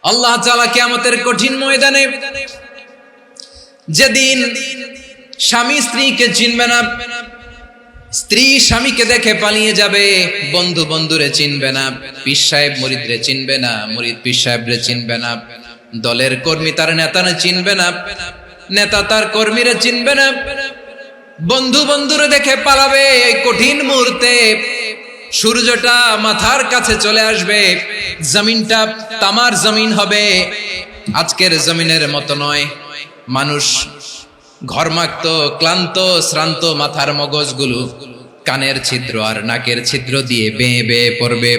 আল্লাহ তাআলা কিয়ামতের কঠিন ময়দানে যেদিন স্বামী স্ত্রীকে চিনবে না, স্ত্রী স্বামীকে দেখে পালিয়ে যাবে, বন্ধু বন্ধুরে চিনবে না, পীর সাহেব মুরিদরে চিনবে না, মুরিদ পীর সাহেবরে চিনবে না, দলের কর্মী তার নেতারে চিনবে না, নেতা তার কর্মীরে চিনবে না, বন্ধু বন্ধুরে দেখে পালাবে। এই কঠিন মুহূর্তে সূর্যটা মাথার কাছে চলে আসবে, জমিনটা তামার জমিন হবে, আজকের জমিনের মতো নয়। মানুষ ঘর্মাক্ত, ক্লান্ত, শ্রান্ত মাথার মগজগুলো কানের ছিদ্র আর নাকের ছিদ্র দিয়ে বেয়ে বেয়ে পড়বে।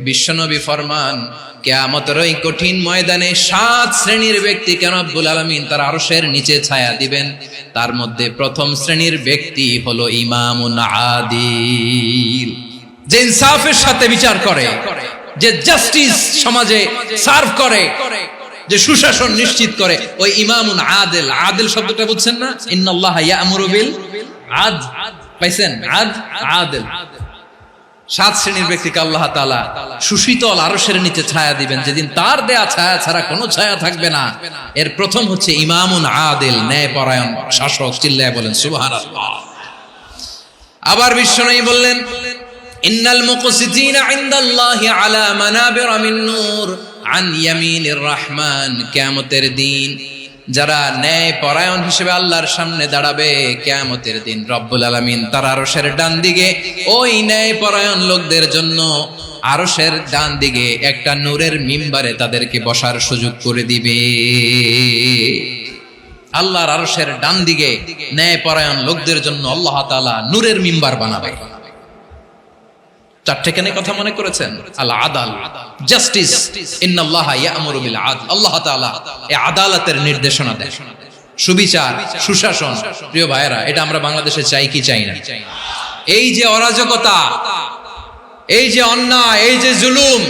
বিশ্বনবী ফরমান, কিয়ামতের ওই কঠিন ময়দানে 7 শ্রেণীর ব্যক্তিকে রব্বুল আলামিন তার আরশের নিচে ছায়া দিবেন। তার মধ্যে প্রথম শ্রেণীর ব্যক্তি হলো ইমামুন আদিল, যে ইনসাফের সাথে বিচার করে, যে জাস্টিস সমাজে সার্ভ করে, যে সুশাসন নিশ্চিত করে, ওই ইমামুন আদিল। আদিল শব্দটা বুঝছেন না? ইন্নাল্লাহা ইয়া'মুরু বিল আদল, পাইছেন? আদিল। 7 শ্রেণীর ব্যক্তিকে আল্লাহ তাআলা সুশীতল আরশের নিচে ছায়া দিবেন, যেদিন তার দেয়া ছায়া ছাড়া কোনো ছায়া থাকবে না। এর প্রথম হচ্ছে ইমামুন আদিল, ন্যায়পরায়ণ শাসক। চিল্লায় বলেন সুবহানাল্লাহ। আবার বিশ্বনবী বললেন, ইন্নাল মুকসিতিনা ইনদাল্লাহি আলা মানাবিরা মিন নূর আন ইয়ামিনির রহমান। কিয়ামতের দিন যারা ন্যায় পরায়ণ হিসেবে আল্লাহর সামনে দাঁড়াবে, কিয়ামতের দিন রব্বুল আলামিন তার আরশের ডান দিকে ওই ন্যায় পরায়ণ লোকদের জন্য আরশের ডান দিকে একটা নূরের মিম্বারে তাদেরকে বসার সুযোগ করে দিবে। আল্লাহর আরশের ডান দিকে ন্যায় পরায়ণ লোকদের জন্য আল্লাহ তাআলা নূরের মিম্বার বানাবে। 4টে কেন কথা মনে করেছেন? আল আদাল, জাস্টিস। ইন্নাল্লাহা ইয়া'মুরু বিল আদল। আল্লাহ তাআলা এই আদালতের নির্দেশনা দেন, সুবিচার, সুশাসন। প্রিয় ভাইয়েরা, এটা আমরা বাংলাদেশে চাই কি চাই না? এই যে অরাজকতা, এই যে অন্যায়, এই যে জুলুম,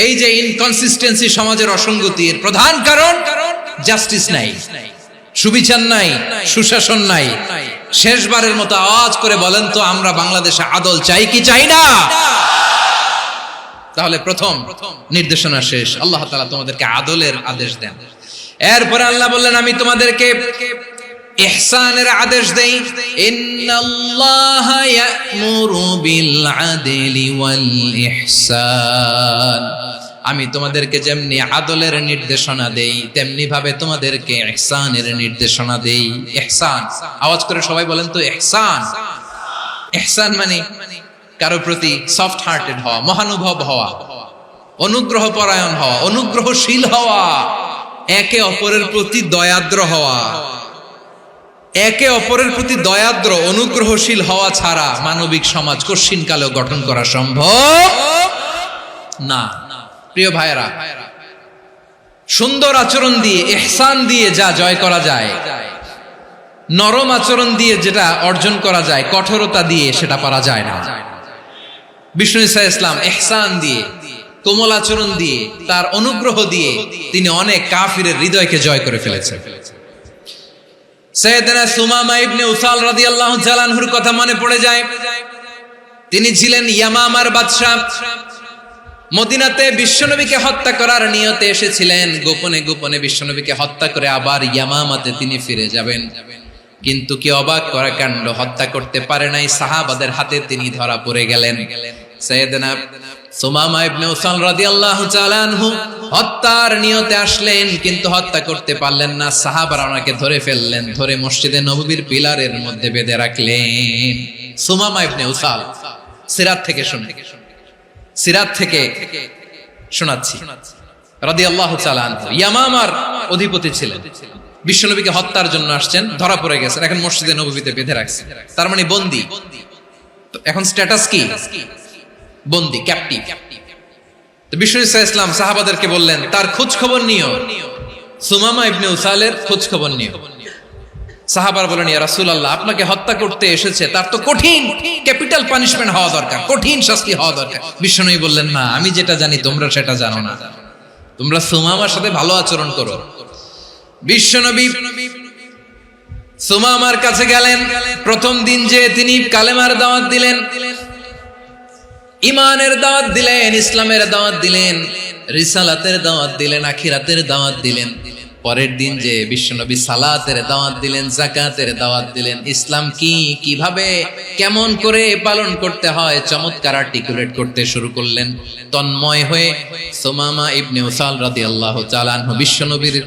এই যে ইনকনসিস্টেন্সি, সমাজের অসঙ্গতির প্রধান কারণ জাস্টিস নাই, সুবিচার নাই, সুশাসন নাই। শেষবারের মতো আওয়াজ করে বলেন তো, আমরা বাংলাদেশে আদল চাই কি চাই না? তাহলে প্রথম নির্দেশনা শেষ। আল্লাহ তাআলা তোমাদেরকে আদলের আদেশ দেন। এরপরে আল্লাহ বললেন, আমি তোমাদেরকে ইহসানের আদেশ দেই। ইন্নাল্লাহা ইয়া'মুরু বিল আদলি ওয়াল ইহসান। আমি তোমাদেরকে যেমনি আদলের নির্দেশনা দেই, তেমনি ভাবে তোমাদেরকে ইহসানের নির্দেশনা দেই। ইহসান, আওয়াজ করে সবাই বলেন তো ইহসান। ইহসান মানে কারো প্রতি সফট হার্টেড হওয়া, মহানুভব হওয়া, অনুগ্রহ পরায়ণ হওয়া, অনুগ্রহশীল হওয়া, একে অপরের প্রতি দয়াদ্র হওয়া। একে অপরের প্রতি দয়াদ্র, অনুগ্রহশীল হওয়া ছাড়া মানবিক সমাজ কশিনকালেও গঠন করা সম্ভব না। প্রিয় ভাইয়েরা, সুন্দর আচরণ দিয়ে, ইহসান দিয়ে যা জয় করা যায়, নরম আচরণ দিয়ে যেটা অর্জন করা যায়, কঠোরতা দিয়ে সেটা পারা যায় না। বিষ্ণু ঈসা ইসলাম ইহসান দিয়ে, কোমল আচরণ দিয়ে, তার অনুগ্রহ দিয়ে তিনি অনেক কাফিরের হৃদয়কে জয় করে ফেলেছেন। সাইয়েদনা সুমামা ইবনে উসাল রাদিয়াল্লাহু তাআলা আনহুর কথা মনে পড়ে যায়। তিনি ছিলেন ইয়ামামার বাদশা। মদিনাতে বিশ্বনবীকে হত্যা করার নিয়তে এসেছিলেন। গোপনে গোপনে বিশ্বনবীকে হত্যা করে আবার ইয়ামামাতে তিনি ফিরে যাবেন। কিন্তু কি অবাক করা কাণ্ড, হত্যা করতে পারে নাই, সাহাবাদের হাতে তিনি ধরা পড়ে গেলেন। সাইয়েদনা সুমামা ইবনে উসাল রাদিয়াল্লাহু তাআলা আনহু হত্যার নিয়তে আসলেন, কিন্তু হত্যা করতে পারলেন না। সাহাবারা ওনাকে ধরে ফেললেন, ধরে মসজিদে নববীর পিলারের মধ্যে বেঁধে রাখলেন। সুমামা ইবনে উসাল, সিরাত থেকে শুনে, সিরাত থেকে শোনাচ্ছি, রাদিয়াল্লাহু তাআলা আনহু ইয়ামামার অধিপতি ছিলেন। বিশ্বনবীকে হত্যার জন্য আসছেন, ধরা পড়ে গেছেন, এখন মসজিদে নববীতে বেঁধে রাখছে, তার মানে বন্দী। এখন স্ট্যাটাস কি? বন্দী, ক্যাপটিভ। তো বিষ্ণু ঈসা ইসলাম সাহাবাদেরকে বললেন, তার খোঁজ খবর নিও, সুমামা ইবনে উসালের খোঁজ খবর নিও। সাহাবারা বলেন, ইয়া রাসূলুল্লাহ, আপনাকে হত্যা করতে এসেছে, তার তো কঠিন ক্যাপিটাল পানিশমেন্ট হওয়া দরকার, কঠিন শাস্তি হওয়া দরকার। বিশ্বনবী বললেন, না, আমি যেটা জানি তোমরা সেটা জানো না, তোমরা সুমামার সাথে ভালো আচরণ করো। বিশ্বনবী সুমামার কাছে গেলেন। প্রথম দিন যে তিনি কালেমার দাওয়াত দিলেন, ইমানের দাওয়াত দিলেন, ইসলামের দাওয়াত দিলেন, রিসালাতের দাওয়াত দিলেন, আখিরাতের দাওয়াত দিলেন। পরের দিন যে বিশ্বনবী সালাতের দাওয়াত দিলেন, যাকাতের দাওয়াত দিলেন, ইসলাম কি, কিভাবে, কেমন করে পালন করতে হয় চমৎকার আর্টিকুলেট করতে শুরু করলেন। তন্ময় হয়ে সুমামা ইবনে উসাল রাদিয়াল্লাহু তাআলা আনহু বিশ্বনবীর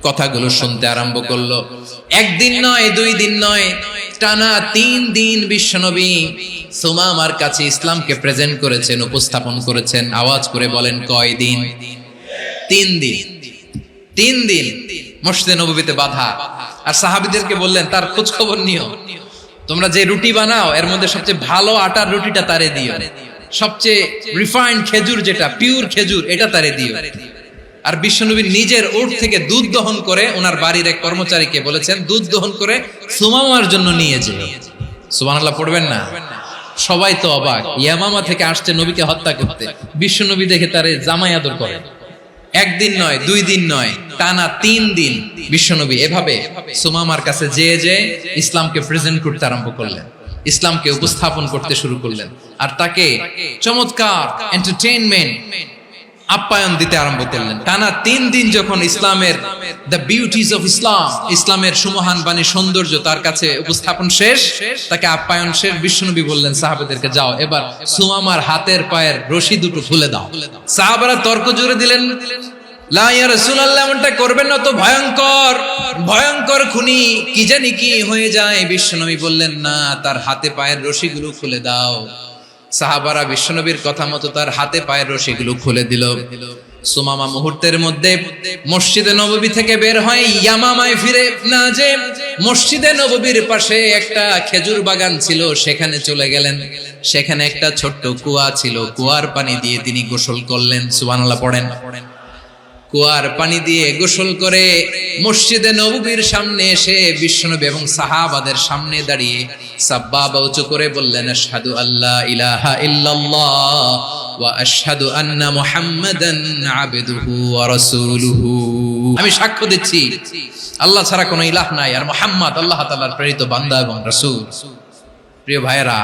কথাগুলো শুনতে আরম্ভ করলো। একদিন নয়, 2 দিন নয়, টানা 3 দিন বিশ্বনবী সুমামার কাছে ইসলামকে প্রেজেন্ট করেছেন, উপস্থাপন করেছেন। আওয়াজ করে বলেন, কয় দিন? 3 দিন। 3 দিন মসজিদে নববীতে বাধা। আর সাহাবীদেরকে বললেন, তার খোঁজ খবর নিও, তোমরা যে রুটি বানাও এর মধ্যে সবচেয়ে ভালো আটার রুটিটা তারে দিও, সবচেয়ে রিফাইন্ড খেজুর, যেটা পিওর খেজুর, এটা তারে দিও। আর বিশ্বনবী নিজের উট থেকে দুধ দহন করে ওনার বাড়ির এক কর্মচারীকে বলেছেন, দুধ দহন করে সুমামার জন্য নিয়ে যেও। সুবহানাল্লাহ পড়বেন না? সবাই তো অবাক, ইয়ামামা থেকে আসছে নবীকে হত্যা করতে, বিশ্বনবী দেখে তারে জামাই আদর করে। একদিন নয়, 2 দিন নয়, টানা 3 দিন বিশ্বনবী এভাবে সুমামার কাছে যেয়ে ইসলামকে প্রেজেন্ট করতে আরম্ভ করলেন, ইসলামকে উপস্থাপন করতে শুরু করলেন। আর তাকে চমৎকার এন্টারটেইনমেন্ট, আপ্যায়ন দিতে আরম্ভ করলেন। টানা 3 দিন যখন ইসলামের দ্য বিউটিজ অফ ইসলাম, ইসলামের সুমহান বাণী, সৌন্দর্য তার কাছে উপস্থাপন শেষ, তাকে আপ্যায়ন শেষ, বিশ্বনবী বললেন সাহাবাদেরকে, যাও এবার সুমামার হাতের পায়ের রশি দুটো খুলে দাও। সাহাবারা তর্ক জুড়ে দিলেন, লা ইয়া রাসূলুল্লাহ, এমনটা করবেন না, তো ভয়ঙ্কর ভয়ঙ্কর খুনি, কি জানি কি হয়ে যায়। বিশ্বনবী বললেন, না, তার হাতে পায়ের রশিগুলো খুলে দাও। সাহাবারা বিশ্বনবীর কথা মতো তার হাতে পায়ের রশিগুলো খুলে দিল। সুমামা মুহূর্তের মধ্যে মসজিদে নববী থেকে বের হয়, ইয়ামামায় ফিরে না যে মসজিদে নববীর পাশে একটা খেজুর বাগান ছিল, সেখানে চলে গেলেন। সেখানে একটা ছোট্ট কুয়া ছিল, কুয়ার পানি দিয়ে তিনি গোসল করলেন। সুবহানাল্লাহ পড়েন। কুয়ার পানি দিয়ে গোসল করে মসজিদে নববীর সামনে এসে বিশ্বনবী এবং সাহাবাদের সামনে দাঁড়িয়ে সাব্বাবা উঁচু করে বললেন, আশহাদু আল্লা ইলাহা ইল্লাল্লাহ ওয়া আশহাদু আন্না মুহাম্মাদান আবদুহু ওয়া রাসূলুহু। আমি সাক্ষ্য দিচ্ছি আল্লাহ ছাড়া কোনো ইলাহ নাই, আর মুহাম্মদ আল্লাহ তাআলার প্রেরিত বান্দা এবং রাসূল। প্রিয় ভাইয়েরা,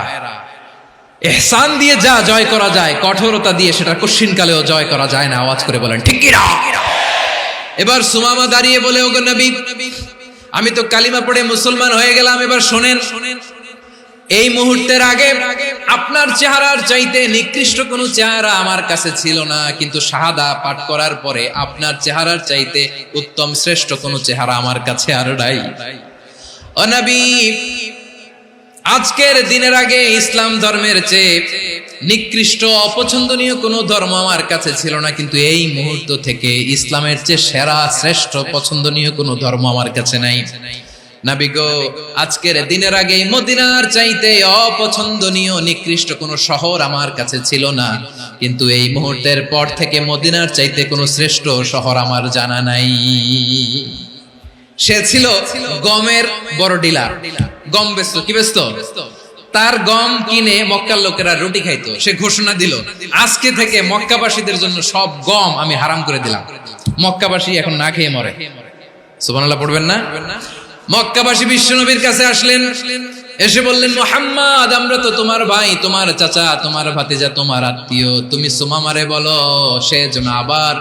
ইহসান দিয়ে যা জয় করা যায়, কঠোরতা দিয়ে সেটা কঠিনকালেও জয় করা যায় না। আওয়াজ করে বলেন, ঠিক কি না? এবার সুমামা দাঁড়িয়ে বলে, ওগো নবী, আমি তো কালিমা পড়ে মুসলমান হয়ে গেলাম, এবার শোনেন, এই মুহূর্তের আগে আপনার চেহারার চাইতে নিকৃষ্ট কোনো চেহারা আমার কাছে ছিল না, কিন্তু শাহাদা পাঠ করার পরে আপনার চেহারার চাইতে উত্তম শ্রেষ্ঠ কোনো চেহারা আমার কাছে আর নাই। ও নবী, আজকের দিনের আগে ইসলাম ধর্মের চেয়ে নিকৃষ্ট অপছন্দনীয় কোনো ধর্ম আমার কাছে ছিল না, কিন্তু এই মুহূর্ত থেকে ইসলামের চেয়ে সেরা শ্রেষ্ঠ পছন্দনীয় কোনো ধর্ম আমার কাছে নাই। নবী গো, আজকের দিনের আগে মদিনার চাইতে অপছন্দনীয় নিকৃষ্ট কোনো শহর আমার কাছে ছিল না, কিন্তু এই মুহূর্তের পর থেকে মদিনার চাইতে কোনো শ্রেষ্ঠ শহর আমার জানা নাই। সে ছিল গমের বড় ডিলার, গম বেচত। কি বেচত? তার গম কিনে মক্কার লোকেরা রুটি খাইতো। সে ঘোষণা দিল, আজকে থেকে মক্কাবাসীদের জন্য সব গম আমি হারাম করে দিলাম, মক্কাবাসী এখন না খেয়ে মরে। সুবহানাল্লাহ পড়বেন না? মক্কাবাসী বিশ্বনবীর কাছে আসলেন, এসে বললেন, মুহাম্মদ, আমরা তো তোমার ভাই, তোমার চাচা, তোমার ভাতিজা, তোমার আত্মীয়, তুমি সুমামারে বলো সে যেন আবার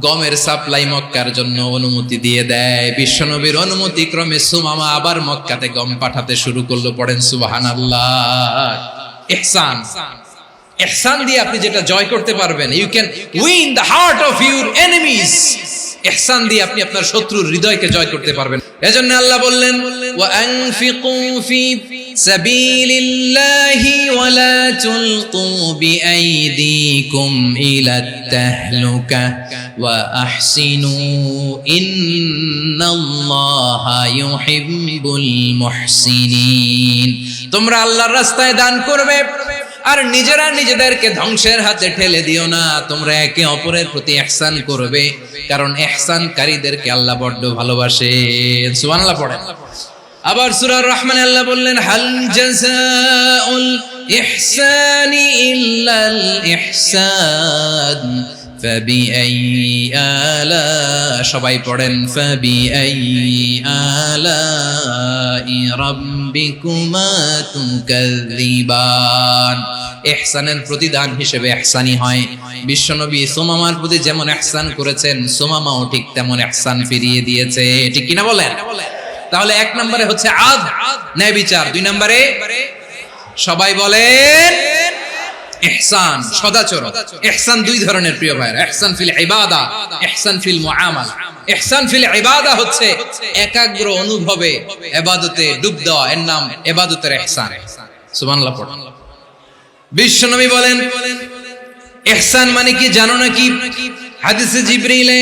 গমের সাপ্লাই মক্কার জন্য অনুমতি দিয়ে দেয়। বিশ্বনবীর অনুমতি ক্রমে সুমামা আবার মক্কাতে গম পাঠাতে শুরু করলো। পড়েন সুবহানাল্লাহ। ইহসান, ইহসান দিয়ে আপনি যেটা জয় করতে পারবেন, you can win the heart of your enemies. ইহসান দিয়ে আপনি আপনার শত্রুর হৃদয়কে জয় করতে পারবেন। এজন্য আল্লাহ বললেন, ওয়া আনফিকু ফি সাবিলিল্লাহি ওয়া লা তুলকু বিআইদিকুম ইলাত তাহলুকা ওয়া আহসিনু ইন্নাল্লাহা ইউহিব্বুল মুহসিনিন। তোমরা আল্লাহর রাস্তায় দান করবে আর নিজেরা নিজেদেরকে ধ্বংসের হাতে ঠেলে দিও না। তোমরা একে অপরের প্রতি ইহসান করবে, কারণ ইহসানকারীদেরকে আল্লাহ বড় ভালোবাসেন। সুবহানাল্লাহ পড়েন। আবার সূরা রহমানে আল্লাহ বললেন, হাল জাযাউল ইহসানি ইল্লাল ইহসান ফাবিআইয়ি আলা, সবাই পড়েন ফাবিআইয়ি আলাই রাব্বিকুমা তুকাযযিবান। ইহসানের প্রতিদান হিসেবে ইহসানি হয়। বিশ্বনবী সুমামার প্রতি যেমন ইহসান করেছেন, সুমামাও ঠিক তেমন ইহসান ফিরিয়ে দিয়েছে। ঠিক কিনা বলেন? তাহলে এক নম্বরে হচ্ছে আদ, ন্যায় বিচার। দুই নম্বরে সবাই বলেন ইহসান, সদাচরণ। ইহসান দুই ধরনের প্রিয় ভাইরা, ইহসান ফিল ইবাদা, ইহসান ফিল মুআমালা। ইহসান ফিল ইবাদা হচ্ছে একাগ্র অনুভবে ইবাদতে ডুব দেওয়া, এর নাম ইবাদতের ইহসান। সুবহানাল্লাহ পড়ুন। বিশ্বনবী বলেন ইহসান মানে কি জানো নাকি? হাদিসে জিবরিলে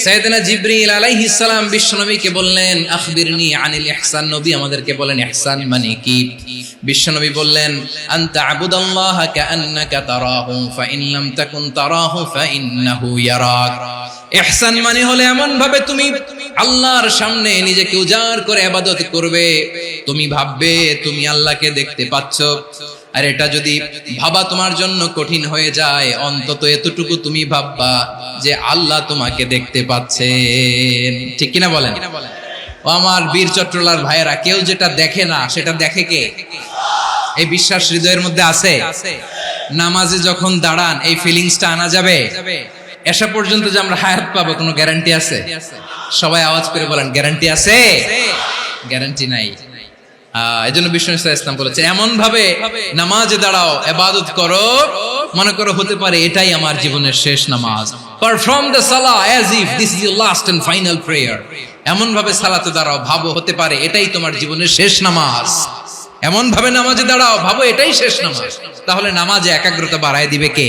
সাইয়েদনা জিবরিল আলাইহিস সালাম বিশ্বনবীকে বললেন আখবিরনি আনিল ইহসান। নবী আমাদেরকে বলেন ইহসান মানে কি? বিশ্বনবী বললেন আনতা আবুদাল্লাহা কাআন্নাকা তারাহু ফাইন লাম তাকুন তারাহু ফাইন্নাহু ইয়ারাক। ইহসান মানে হলো এমন ভাবে তুমি আল্লাহর সামনে নিজেকে উজাড় করে ইবাদত করবে, তুমি ভাববে তুমি আল্লাহকে দেখতে পাচ্ছ। আর এটা যদি ভাবা তোমার জন্য কঠিন হয়ে যায়, অন্তত এতটুকু তুমি ভাববা যে আল্লাহ তোমাকে দেখতে পাচ্ছেন। ঠিক কিনা বলেন? ও আমার বীর চট্টলার ভাইয়েরা, কেউ যেটা দেখে না সেটা দেখে কে? এই বিশ্বাস হৃদয়ের মধ্যে আছে? নামাজে যখন দাঁড়ান এই ফিলিংসটা আনা যাবে? এসা পর্যন্ত যে আমরা হায়াত পাবো কোনো গ্যারান্টি আছে? সবাই আওয়াজ করে বলেন গ্যারান্টি আছে? গ্যারান্টি নাই। এজন্য বিষ্ণু ইসলাম বলেছে এমন ভাবে নামাজে দাঁড়াও, ইবাদত করো, মনে করো হতে পারে এটাই আমার জীবনের শেষ নামাজ। পারফর্ম দ্য সালাহ as if this is your last and final prayer. এমন ভাবে সালাতে দাঁড়াও, ভাবো হতে পারে এটাই তোমার জীবনের শেষ নামাজ। এমন ভাবে নামাজে দাঁড়াও, ভাবো এটাই শেষ নামাজ। তাহলে নামাজে একাগ্রতা বাড়ায় দিবে কে?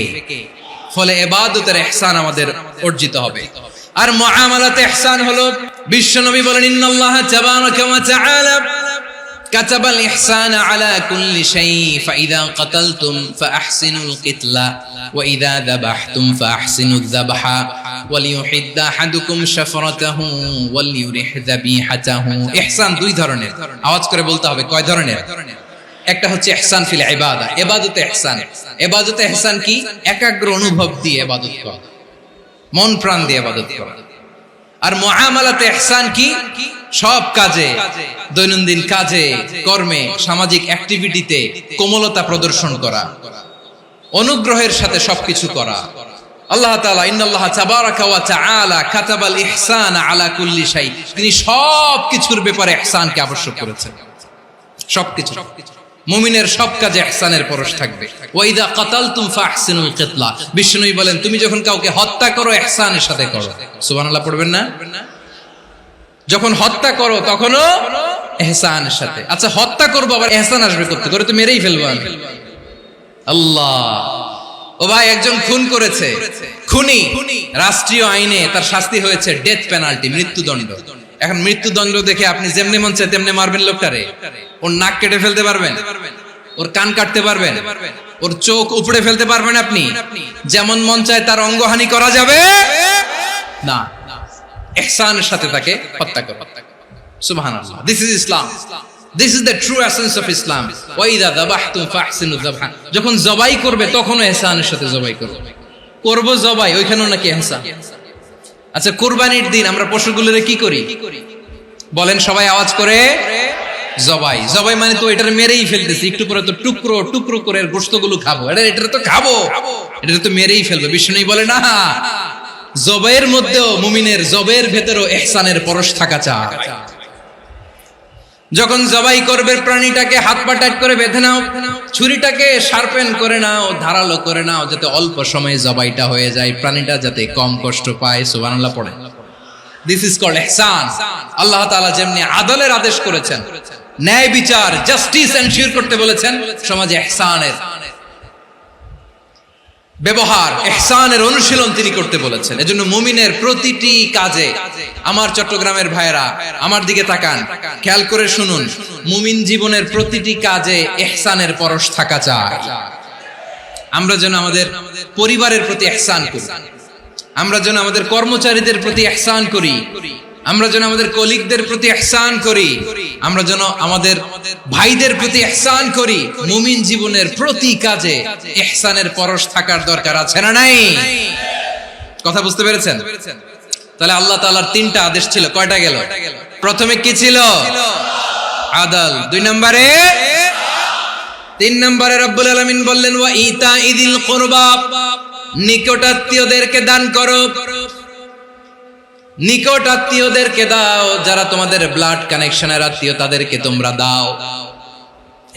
ফলে ইবাদতের ইহসান আমাদের অর্জিত হবে। আর মুআমালাতে ইহসান হলো, বিশ্বনবী বলেন ইন্নাল্লাহা তাবারাকা ওয়া তাআলা কাতাবাল ইহসানা আলা কুল্লি শাই ফাইযা কাতালতুম ফাআহসিনুল কিতলা ওয়া ইযা যাবাহতুম ফাআহসিনুয যাবহা ওয়ালিয়ুহিদ্দা আহাদুকুম শাফরাতাহু ওয়ালিয়ুরিহ যাবিহাতাহু। ইহসান দুই ধরনের, আওয়াজ করে বলতে হবে কয় ধরনের? একটা হচ্ছে ইহসান ফিল ইবাদা, ইবাদতে ইহসান। ইবাদতে ইহসান কি? একাগ্র অনুভব দিয়ে ইবাদত করা, মন প্রাণ দিয়ে ইবাদত করা। আর মুআমালাতে ইহসান কি? সব কাজে, দৈনন্দিন কাজে, কর্মে, সামাজিক অ্যাক্টিভিটিতে কোমলতা প্রদর্শন করা, অনুগ্রহের সাথে সবকিছু করা। আল্লাহ তাআলা ইন্নাল্লাহা তাবারাকা ওয়া তাআলা কাতাবাল ইহসানা আলা কুল্লি শাই, তিনি সবকিছুর ব্যাপারে ইহসানকে আবশ্যক করেছেন। সবকিছু, মুমিনের সব কাজে ইহসানের পরশ থাকবে। ওয়া ইযা কাতালতুম ফাহসিনুল কিতলা, বিষ্ণুই বলেন তুমি যখন কাউকে হত্যা করো ইহসানের সাথে করো। সুবহানাল্লাহ পড়বেন না? যখন হত্যা করো তখনও ইহসানের সাথে। আচ্ছা হত্যা করবো আবার ইহসান আসবে করতে, করে তো মেরেই ফেলবো আমি। আল্লাহ, ও ভাই একজন খুন করেছে, খুনি, রাষ্ট্রীয় আইনে তার শাস্তি হয়েছে ডেথ পেনাল্টি, মৃত্যুদণ্ড। এখন মৃত্যুদণ্ড দেখে আপনি যেমনি মন চায় তেমনি মারবেন লোকটারে? ওর নাক কেটে ফেলতে পারবেন? ওর কান কাটতে পারবেন? ওর চোখ উপড়ে ফেলতে পারবেন আপনি? যেমন মন চায় তার অঙ্গহানি করা যাবে না। ইহসানের সাথে তাকে হত্যা করো। সুবহানাল্লাহ, this is Islam, this is the true essence of Islam. ওয়া ইযা যাবাহতুম ফাহসিনুয যাবহা, যখন জবাই করবে তখনও ইহসানের সাথে জবাই করো। করব জবাই, ওইখানেও নাকি ইহসান। আচ্ছা কুরবানির দিন আমরা পশুগুলোরে কি করি বলেন সবাই আওয়াজ করে? জবাই। জবাই মানে তো এটারে মেরেই ফেলতেছি, একটু পরে তো টুকরো টুকরো করে গোশতগুলো খাবো, এটা তো খাবো, এটা তো মেরেই ফেলবো। বিষ্ণু বলে না, জবাইয়ের মধ্যেও মুমিনের জবাইয়ের ভেতরেও ইহসানের পরশ থাকা চাই। যখন জবাই করবে প্রাণীটাকে হাত পা টাইট করে বেঁধে নাও, ছুরিটাকে শার্পেন করে নাও, ধারালো করে নাও, যাতে অল্প সময়ে জবাইটা হয়ে যায়, প্রাণীটা যাতে কম কষ্ট পায়। সুবহানাল্লাহ পড়ে। দিস ইজ কল্ড ইহসান। আল্লাহ তাআলা যেমনি আদলের আদেশ করেছেন, ন্যায় বিচার, জাস্টিস এনশিওর করতে বলেছেন, সমাজে ইহসানের ব্যবহার, ইহসানের অনুশীলন তিনি করতে বলেছেন। এজন্য মুমিনের প্রতিটি কাজে, আমার চট্টগ্রামের ভাইয়েরা আমার দিকে তাকান, খেয়াল করে শুনুন, মুমিন জীবনের প্রতিটি কাজে ইহসানের পরশ থাকা চাই। আমরা যেন আমাদের পরিবারের প্রতি ইহসান করি, আমরা যেন আমাদের কর্মচারীদের প্রতি ইহসান করি, আমরা যেন আমাদের কলিগদের প্রতি ইহসান করি, আমরা যেন আমাদের ভাইদের প্রতি ইহসান করি। মুমিন জীবনের প্রতি কাজে ইহসানের পরশ থাকার দরকার আছে না নাই? কথা বুঝতে পেরেছেন? তাহলে আল্লাহ তাআলার তিনটা আদেশ ছিল, কয়টা গেল? প্রথমে কি ছিল? আদল। 2 নম্বরে, 3 নম্বরে রব্বুল আলামিন বললেন ওয়া ইতাইদিল কুরবা, নিকটাত্মীয়দেরকে দান করো। নিকট আত্মীয়দেরকে দাও, যারা তোমাদের ব্লাড কানেকশনের আত্মীয় তাদেরকে তোমরা দাও।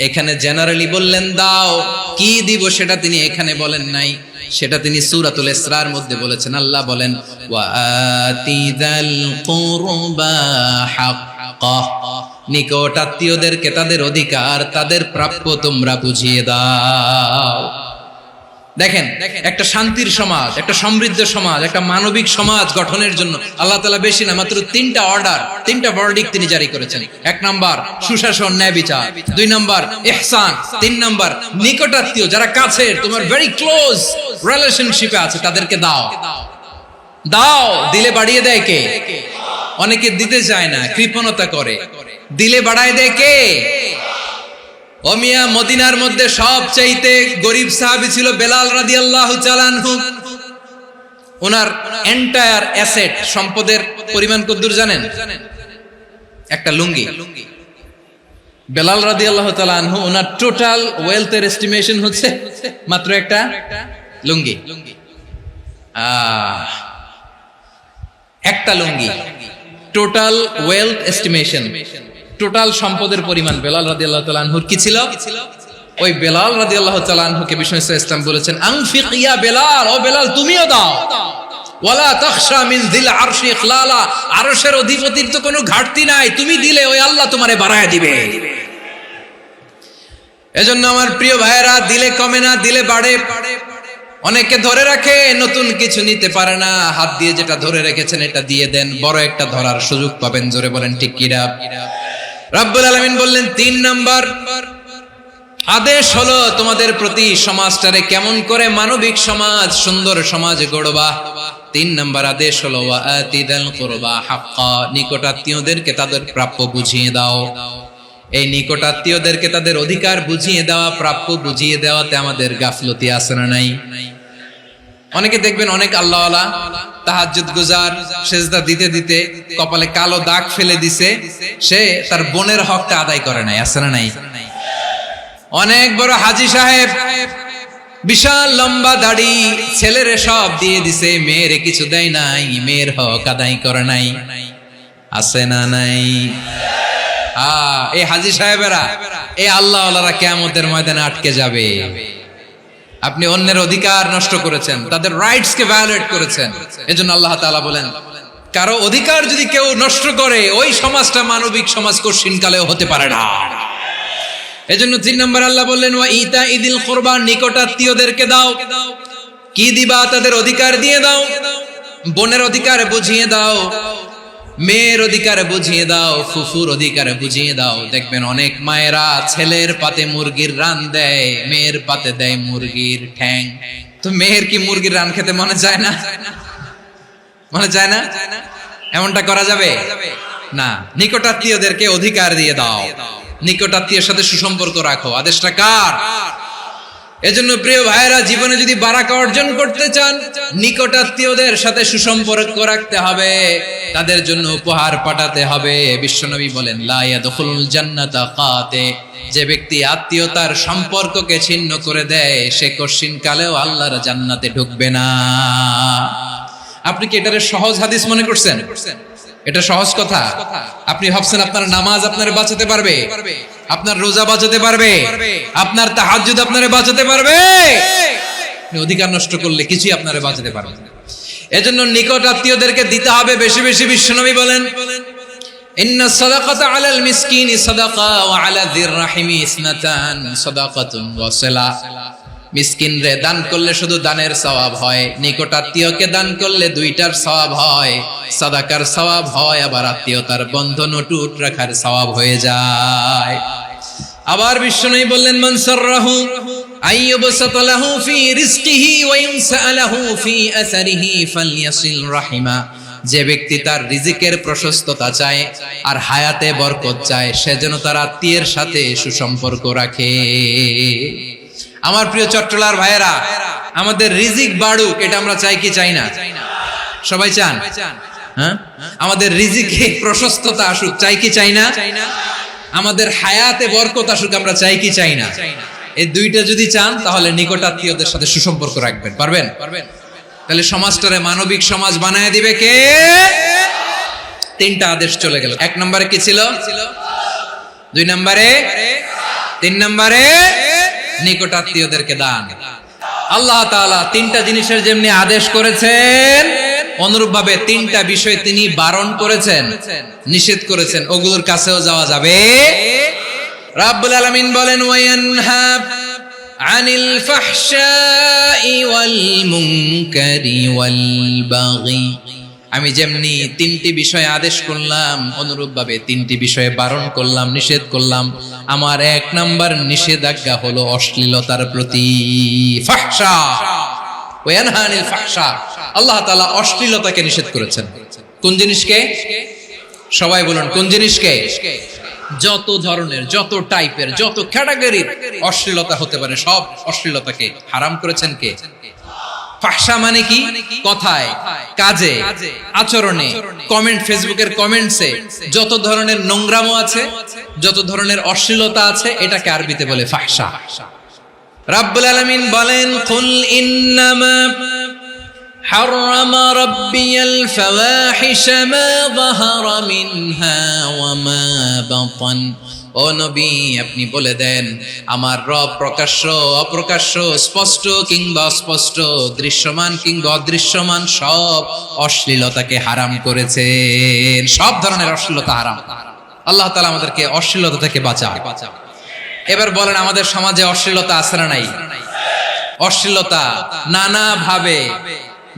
এখানে জেনারেলি বললেন দাও, কি দিব সেটা তিনি এখানে বলেন নাই, সেটা তিনি সূরাতুল ইসরার মধ্যে বলেছেন। আল্লাহ বলেন ওয়া আতিযাল কুরবা হাক্কাহ, নিকট আত্মীয়দেরকে তাদের অধিকার, তাদের প্রাপ্য তোমরা বুঝিয়ে দাও। দেখেন, একটা শান্তির সমাজ, একটা সমৃদ্ধ সমাজ, একটা মানবিক সমাজ গঠনের জন্য আল্লাহ তাআলা বেশি না, মাত্র 3টা অর্ডার, 3টা ভার্ডিক্ট তিনি জারি করেছেন। 1 নাম্বার সুশাসন, ন্যায় বিচার। 2 নাম্বার ইহসান। 3 নাম্বার নিকটাত্মীয়, যারা কাছের, তোমার ভেরি ক্লোজ রিলেশনশিপে আছে, তাদেরকে দাও। দাও, দিলে বাড়িয়ে দেয় কে? অনেকে দিতে চায় না, কৃপণতা করে। দিলে বাড়ায় দেয় কে? ও মিয়া, মদিনার মধ্যে সবচাইতে গরিব সাহাবী ছিল বেলাল রাদিয়াল্লাহু তাআলা আনহু। ওনার এন্টায়ার অ্যাসেট, সম্পদের পরিমাণ কতদূর জানেন? একটা লুঙ্গি। বেলাল রাদিয়াল্লাহু তাআলা আনহু, ওনার টোটাল ওয়েলথের এস্টিমেশন হচ্ছে মাত্র একটা লুঙ্গি। একটা লুঙ্গি, টোটাল ওয়েলথ এস্টিমেশন, টোটাল সম্পদের পরিমাণ বেলাল রাদিয়াল্লাহু তাআলা আনহুর কি ছিল? ওই বেলাল রাদিয়াল্লাহু তাআলা আনহুকে বিষ্ণু ইসলাম বলেছেন আনফিক ইয়া বেলাল, ও বেলাল তুমিও দাও। ওয়ালা তাখশা মিন যিল আরশি ইখলালা, আরশের অধিপতির তো কোনো ঘাটতি নাই, তুমি দিলে ওই আল্লাহ তোমারে বাড়ায় দিবে। এজন্য আমার প্রিয় ভাইয়েরা, দিলে কমে না, দিলে বাড়ে। অনেকে ধরে রাখে, নতুন কিছু নিতে পারে না, হাত দিয়ে যেটা ধরে রেখেছেন এটা দিয়ে দেন, বড় একটা ধরার সুযোগ পাবেন। জোরে বলেন ঠিক কিনা? রব্বুল আলামিন বললেন 3 নাম্বার আদেশ হলো তোমাদের প্রতি সমাজটারে কেমন করে মানবিক সমাজ, সুন্দর সমাজ গড়বা। 3 নাম্বার আদেশ হলো ওয়া আতিদাল কুরবা হাক্কা, নিকটাত্মীয়দেরকে তাদের প্রাপ্য বুঝিয়ে দাও। এই নিকটাত্মীয়দেরকে তাদের অধিকার বুঝিয়ে দেওয়া, প্রাপ্য বুঝিয়ে দেওয়াতে আমাদের গাফলতি আছে না নাই? অনেকে দেখবেন অনেক আল্লাহওয়ালা, তাহাজ্জুদ গুজার, সেজদা দিতে দিতে কপালে কালো দাগ ফেলে দিছে, সে তার বোনের হকটা আদায় করে নাই, আছে না নাই? অনেক বড় হাজী সাহেব, বিশাল লম্বা দাড়ি, ছেলেরে সব দিয়ে দিছে, মেয়েরে কিছু দেয় নাই, মেয়ের হক আদায় করে নাই, আছে না নাই? এই হাজী সাহেবেরা, এই আল্লাহওয়ালারা কিয়ামতের ময়দানে আটকে যাবে। আপনি অন্যের অধিকার নষ্ট করেছেন, তাদের রাইটস কে ভায়োলেট করেছেন। এজন্য আল্লাহ তাআলা বলেন, কারো অধিকার যদি কেউ নষ্ট করে, ওই সমাজটা মানবিক সমাজ কঠিনকালেও হতে পারে না। এজন্য 3 নম্বর আল্লাহ বললেন ওয়া ইতাইদিল কুরবা, নিকটাত্মীয়দেরকে দাও। কি দিবা? তাদের অধিকার দিয়ে দাও। বোনের অধিকার বুঝিয়ে দাও, মেয়ের অধিকার বুঝিয়ে দাও, ফুফুর অধিকার বুঝিয়ে দাও। দেখবেন অনেক মায়েরা ছেলের পাতে মুরগির রান দেয়, মেয়ের পাতে দেয় মুরগির ঠ্যাং। তো মেয়ের কি মুরগির রান খেতে মনে চায় না? মনে চায় না? এমনটা করা যাবে না। নিকটাত্মীয়দেরকে অধিকার দিয়ে দাও, নিকটাত্মীয়ের সাথে সুসম্পর্ক রাখো। আদেশটা কার? এজন্য প্রিয় ভাইয়েরা, জীবনে যদি বারাকা অর্জন করতে চান, নিকটাত্মীয়দের সাথে সুসম্পর্ক রাখতে হবে, তাদের জন্য উপহার পাঠাতে হবে। বিশ্বনবী বলেন লা ইয়াদখুলুল জান্নাতা কাতে, যে ব্যক্তি আত্মীয়তার সম্পর্ককে ছিন্ন করে দেয়, সে কঠিন কালেও আল্লাহর জান্নাতে ঢুকবে না। আপনি কি এটারে সহজ হাদিস মনে করছেন? এটা সহজ কথা? আপনি ভাবছেন আপনার নামাজ আপনারে বাঁচাতে পারবে, আপনার রোজা বাঁচাতে পারবে, আপনার তাহাজ্জুদ আপনারে বাঁচাতে পারবে? অধিকার নষ্ট করলে কিছুই আপনারে বাঁচাতে পারবে না। এজন্য নিকট আত্মীয়দেরকে দিতে হবে বেশি বেশি। বিশ্বনবী বলেন ইন্না সাদাকাতা আলাল মিসকিনি সাদাকা ওয়া আলা যির রাহিমি ইসনাতান সাদাকাতুন ওয়া সিলা। মিসকিনরে দান করলে শুধু দানের সওয়াব হয়, নিকট আত্মীয়কে দান করলে 2টার সওয়াব হয়, সাদাকার সওয়াব হয়, আবার আত্মীয়তার বন্ধন অটুট রাখার সওয়াব হয়ে যায়। আবার বিশ্বনবী বললেন মান সাররাহু আইয়ুবসাতা লাহু ফি রিজকিহি ওয়া ইনসালাহু ফি আসারিহি ফালইয়াসিল রাহিমা। যে ব্যক্তি তার রিজিকের প্রশস্ততা চায় আর হায়াতে বরকত চায়, সে যেন তার আত্মীয়ের সাথে সুসম্পর্ক রাখে। আমার প্রিয় চট্টলার ভাইয়েরা, আমাদের রিজিক বাড়ুক, এটা আমরা চাই কি চাই না? সবাই চান? হ্যাঁ, আমাদের রিজিকে প্রশস্ততা আসুক, চাই কি চাই না? আমাদের হায়াতে বরকত আসুক, আমরা চাই কি চাই না? এই দুইটা যদি চান তাহলে নিকটাত্মীয়দের সাথে সুসম্পর্ক রাখবেন। পারবেন? তাহলে সমাজটারে মানবিক সমাজ বানায় দিবে কে? তিনটা আদেশ চলে গেল। 1 নম্বরে কি ছিল? 2 নম্বরে, 3 নম্বরে নিকটাত্মীয়দেরকে দান। আল্লাহ তাআলা তিনটা জিনিসের যেমনি আদেশ করেছেন, অনুরূপভাবে তিনটা বিষয় তিনি বারণ করেছেন, নিষেধ করেছেন। ওগুলোর কাছেও যাওয়া যাবে। রাব্বুল আলামিন বলেন, ওয়ায়ানহা আনিল ফাহশাই ওয়াল মুনকারি ওয়াল বাগি। আমি যেমনি তিনটি বিষয়ে আদেশ করলাম, অনুরূপভাবে তিনটি বিষয়ে বারণ করলাম, নিষেধ করলাম। আমার 1 নাম্বার নিষেধাজ্ঞা হলো অশ্লীলতার প্রতি। ফাহশা, ওয়ায়ানহা আনিল ফাহশা, আল্লাহ তাআলা অশ্লীলতাকে নিষেধ করেছেন। কোন জিনিসকে? সবাই বলুন, কোন জিনিসকে? যত ধরনের, যত টাইপের, যত ক্যাটাগরির অশ্লীলতা হতে পারে সব অশ্লীলতাকে হারাম করেছেন কে? ফাহশা মানে কি? কথায়, কাজে, আচরণে, কমেন্ট, ফেসবুকের কমেন্টসে যত ধরনের নোংরামো আছে, যত ধরনের অশ্লীলতা আছে, এটাকে আরবিতে বলে ফাহশা। রাব্বুল আলামিন বলেন, কুল ইন্নামা حرم ربي الفواحش ما ظهر منها وما بطن। ও নবী, আপনি বলে দেন, আমার রব প্রকাশ্য, অপ্রকাশ্য, স্পষ্ট কিংবা অস্পষ্ট, দৃশ্যমান কিংবা অদৃশ্যমান সব অশ্লীলতাকে হারাম করেছেন। সব ধরনের অশ্লীলতা হারাম। আল্লাহ তাআলা আমাদেরকে অশ্লীলতা থেকে বাঁচান। এবার বলেন, আমাদের সমাজে অশ্লীলতা আছে না নাই? অশ্লীলতা নানা ভাবে,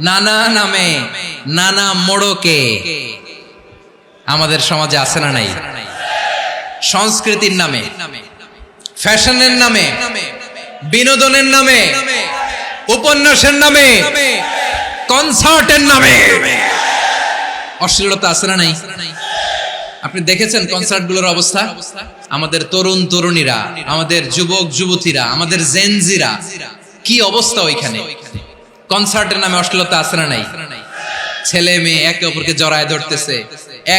নানা নামে, নানা মোড়কে আমাদের সমাজে আছে না নাই? সংস্কৃতির নামে, ফ্যাশনের নামে, বিনোদনের নামে, উপন্যাসের নামে, কনসার্টের নামে অশ্লীলতা আছে না নাই? আপনি দেখেছেন কনসার্টগুলোর অবস্থা? আমাদের তরুণ তরুণীরা, আমাদের যুবক যুবতীরা, আমাদের জেনজিরা, কি অবস্থা ওইখানে? কনসার্টের নামে অশ্লীলতা আছে না নাই? ছেলে মেয়ে একে অপরকে জড়ায় ধরতেছে,